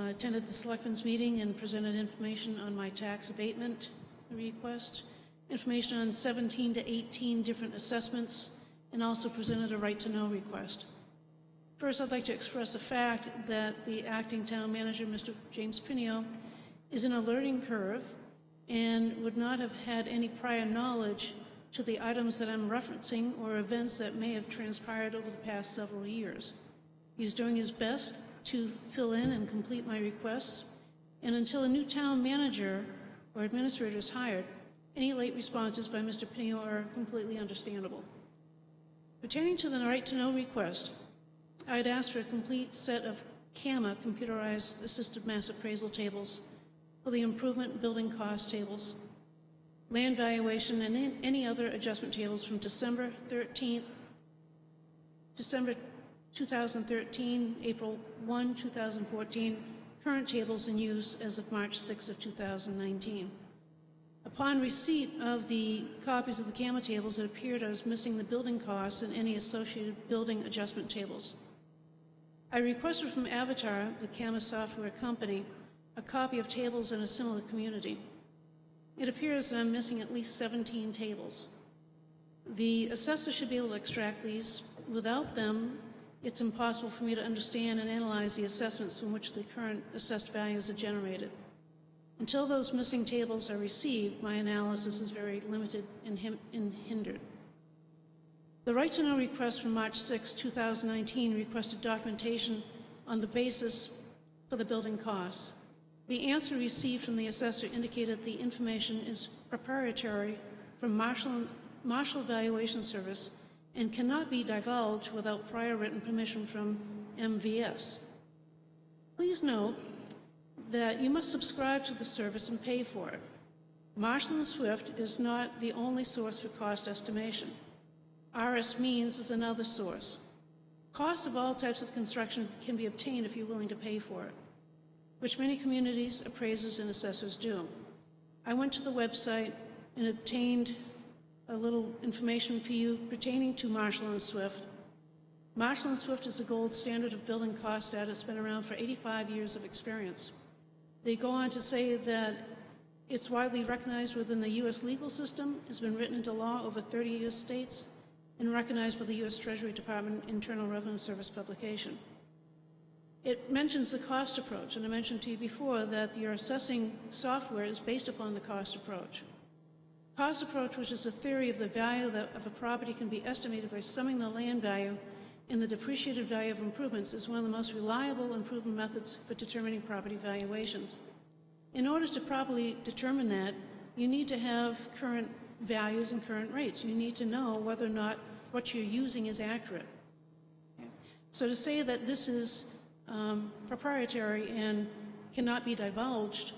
Attended the Selectmen's meeting and presented information on my tax abatement request, information on 17 to 18 different assessments, and also presented a right-to-know request. First, I'd like to express the fact that the acting town manager, Mr. James Pinio, is in a learning curve and would not have had any prior knowledge to the items that I'm referencing or events that may have transpired over the past several years. He's doing his best to fill in and complete my requests, and until a new town manager or administrator is hired, any late responses by Mr. Pinio are completely understandable. Pertaining to the right-to-know request, I'd asked for a complete set of CAMA, computerized assisted mass appraisal tables, for the improvement building cost tables, land valuation, and any other adjustment tables from December 2013, April 1, 2014, current tables in use as of March 6 of 2019. Upon receipt of the copies of the CAMA tables, it appeared I was missing the building costs and any associated building adjustment tables. I requested from Avatar, the CAMA software company, a copy of tables in a similar community. It appears that I'm missing at least 17 tables. The assessor should be able to extract these. Without them, it's impossible for me to understand and analyze the assessments from which the current assessed values are generated. Until those missing tables are received, my analysis is very limited and hindered. The right-to-know request from March 6, 2019 requested documentation on the basis for the building costs. The answer received from the assessor indicated the information is proprietary from Marshall Evaluation Service and cannot be divulged without prior written permission from MVS. Please note that you must subscribe to the service and pay for it. Marshall & Swift is not the only source for cost estimation. RS Means is another source. Costs of all types of construction can be obtained if you're willing to pay for it, which many communities, appraisers, and assessors do. I went to the website and obtained a little information for you pertaining to Marshall & Swift. Marshall & Swift is the gold standard of building cost data. It's been around for 85 years of experience. They go on to say that it's widely recognized within the U.S. legal system, has been written into law over 30 U.S. states, and recognized by the U.S. Treasury Department Internal Revenue Service publication. It mentions the cost approach, and I mentioned to you before that your assessing software is based upon the cost approach. Cost approach, which is a theory of the value of a property can be estimated by summing the land value and the depreciated value of improvements, is one of the most reliable improvement methods for determining property valuations. In order to properly determine that, you need to have current values and current rates. You need to know whether or not what you're using is accurate. Okay. So to say that this is proprietary and cannot be divulged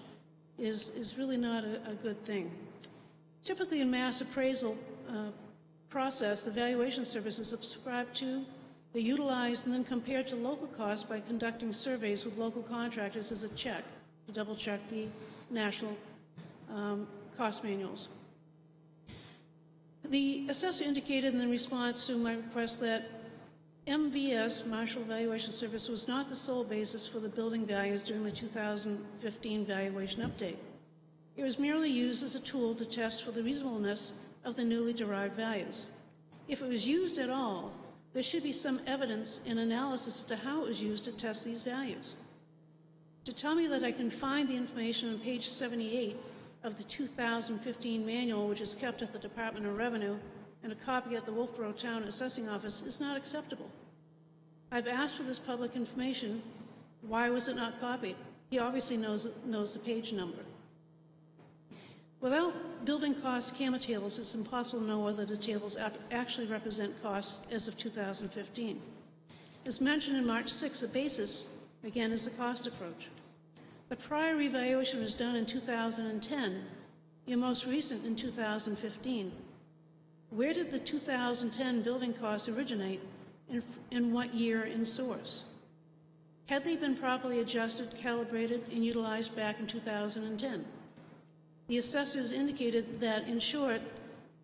is really not a good thing. Typically in mass appraisal process, the valuation service is subscribed to, they're utilized and then compared to local costs by conducting surveys with local contractors as a check, to double check the national cost manuals. The assessor indicated in response to my request that MVS, Marshall Valuation Service, was not the sole basis for the building values during the 2015 valuation update. It was merely used as a tool to test for the reasonableness of the newly derived values. If it was used at all, there should be some evidence and analysis as to how it was used to test these values. To tell me that I can find the information on page 78 of the 2015 manual, which is kept at the Department of Revenue, and a copy at the Wolfeboro Town Assessing Office, is not acceptable. I've asked for this public information. Why was it not copied? He obviously knows the page number. Without building cost CAMA tables, it's impossible to know whether the tables actually represent costs as of 2015. As mentioned in March 6, the basis, again, is the cost approach. The prior revaluation was done in 2010, your most recent in 2015. Where did the 2010 building costs originate, in what year in source? Had they been properly adjusted, calibrated, and utilized back in 2010? The assessors indicated that, in short,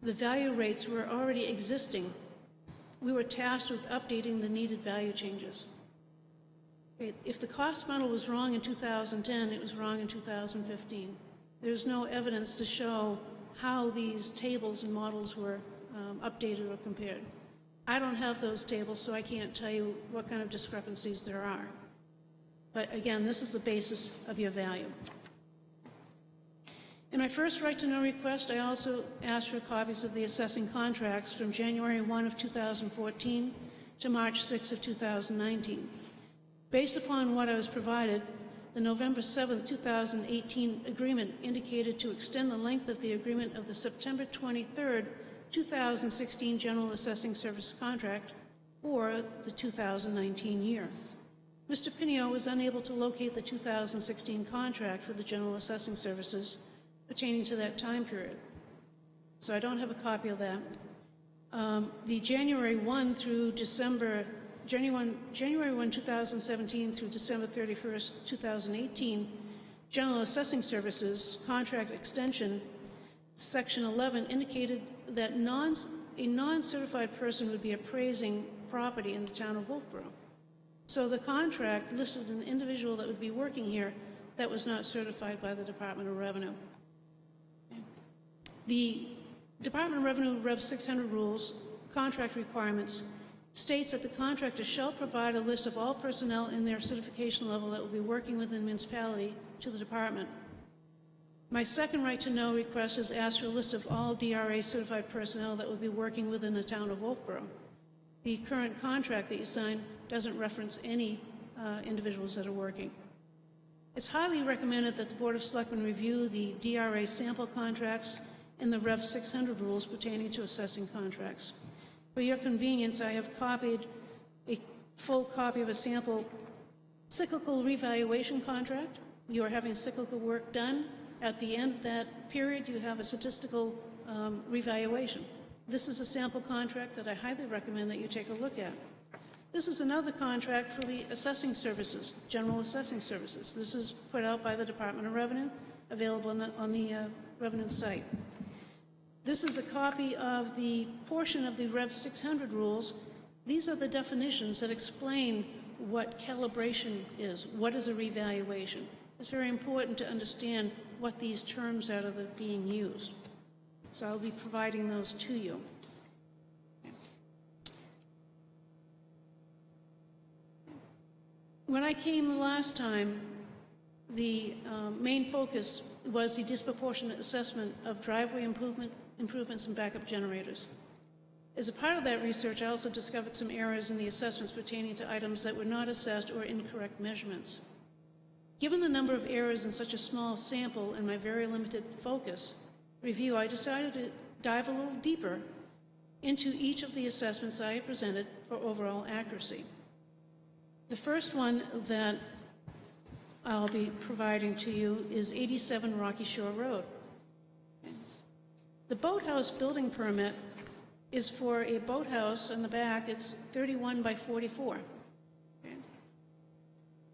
the value rates were already existing. We were tasked with updating the needed value changes. If the cost model was wrong in 2010, it was wrong in 2015. There's no evidence to show how these tables and models were updated or compared. I don't have those tables, so I can't tell you what kind of discrepancies there are. But again, this is the basis of your value. In my first right-to-know request, I also asked for copies of the assessing contracts from January 1 of 2014 to March 6 of 2019. Based upon what I was provided, the November 7, 2018 agreement indicated to extend the length of the agreement of the September 23, 2016 General Assessing Service contract or the 2019 year. Mr. Pinio was unable to locate the 2016 contract for the General Assessing Services pertaining to that time period. So I don't have a copy of that. The January 1 through January 1, 2017 through December 31st, 2018, General Assessing Services contract extension, Section 11 indicated that a non-certified person would be appraising property in the town of Wolfeboro. So the contract listed an individual that would be working here that was not certified by the Department of Revenue. The Department of Revenue Rev 600 rules, contract requirements, states that the contractor shall provide a list of all personnel in their certification level that will be working within the municipality to the department. My second right-to-know request is ask for a list of all DRA certified personnel that will be working within the town of Wolfeboro. The current contract that you signed doesn't reference any individuals that are working. It's highly recommended that the Board of Selectmen review the DRA sample contracts and the Rev 600 rules pertaining to assessing contracts. For your convenience, I have copied a full copy of a sample cyclical revaluation contract. You are having cyclical work done. At the end of that period, you have a statistical revaluation. This is a sample contract that I highly recommend that you take a look at. This is another contract for the assessing services, general assessing services. This is put out by the Department of Revenue, available on the Revenue site. This is a copy of the portion of the Rev 600 rules. These are the definitions that explain what calibration is, what is a revaluation. It's very important to understand what these terms are that are being used. So I'll be providing those to you. When I came the last time, the main focus was the disproportionate assessment of driveway improvements and backup generators. As a part of that research, I also discovered some errors in the assessments pertaining to items that were not assessed or incorrect measurements. Given the number of errors in such a small sample and my very limited focus review, I decided to dive a little deeper into each of the assessments I presented for overall accuracy. The first one that I'll be providing to you is 87 Rocky Shore Road. The boathouse building permit is for a boathouse in the back. It's 31 by 44.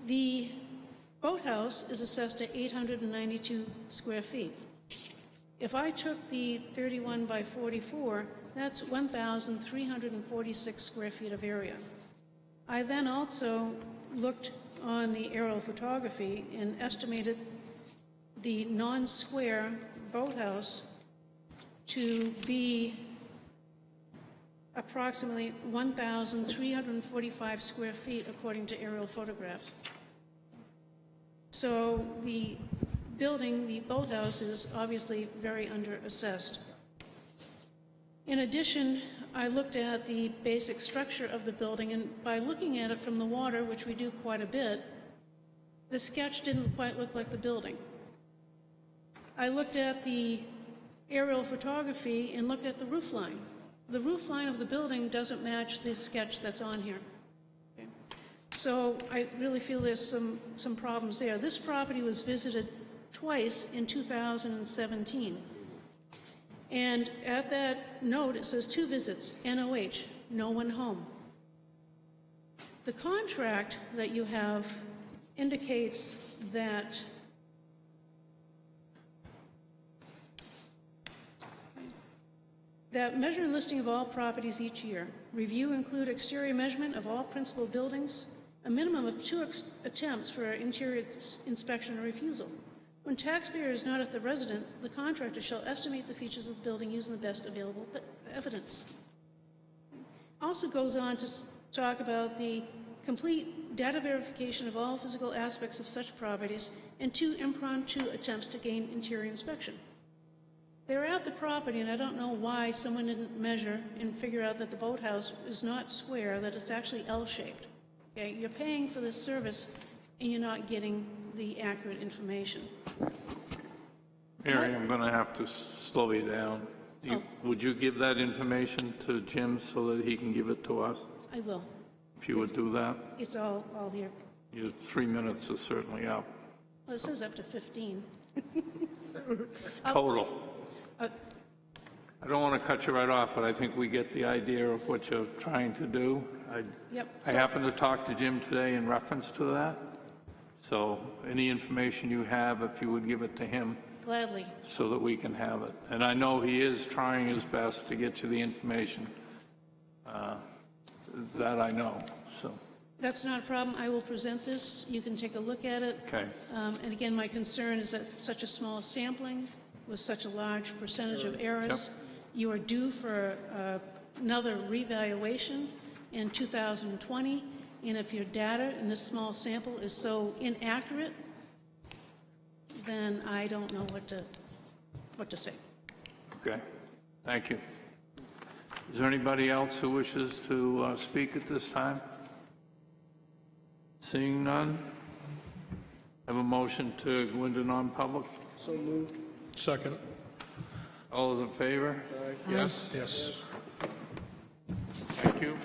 The boathouse is assessed at 892 square feet. If I took the 31 by 44, that's 1,346 square feet of area. I then also looked on the aerial photography and estimated the non-square boathouse to be approximately 1,345 square feet according to aerial photographs. So the building, the boathouse, is obviously very under-assessed. In addition, I looked at the basic structure of the building, and by looking at it from the water, which we do quite a bit, the sketch didn't quite look like the building. I looked at the aerial photography and looked at the roof line. The roof line of the building doesn't match this sketch that's on here. Okay. So I really feel there's some problems there. This property was visited twice in 2017. And at that note, it says 2 visits, NOH, no one home. The contract that you have indicates that measure and listing of all properties each year. Review include exterior measurement of all principal buildings, a minimum of 2 attempts for interior inspection or refusal. When taxpayer is not at the residence, the contractor shall estimate the features of the building using the best available evidence. Also goes on to talk about the complete data verification of all physical aspects of such properties and 2 impromptu attempts to gain interior inspection. They're at the property, and I don't know why someone didn't measure and figure out that the boathouse is not square, that it's actually L-shaped. Okay? You're paying for this service, and you're not getting the accurate information. Mary, I'm going to have to slow you down. Would you give that information to Jim so that he can give it to us? I will. If you would do that? It's all here. Your 3 minutes is certainly up. Well, it says up to 15. Total. I don't want to cut you right off, but I think we get the idea of what you're trying to do. I happened to talk to Jim today in reference to that. So any information you have, if you would give it to him. Gladly. So that we can have it. And I know he is trying his best to get you the information. That I know. So. That's not a problem. I will present this. You can take a look at it. Okay. And again, my concern is that such a small sampling with such a large percentage of errors, you are due for another revaluation in 2020. And if your data in this small sample is so inaccurate, then I don't know what to say. Okay. Thank you. Is there anybody else who wishes to speak at this time? Seeing none, have a motion to go into non-public? So moved. Second. All those in favor? Yes. Yes. Thank you.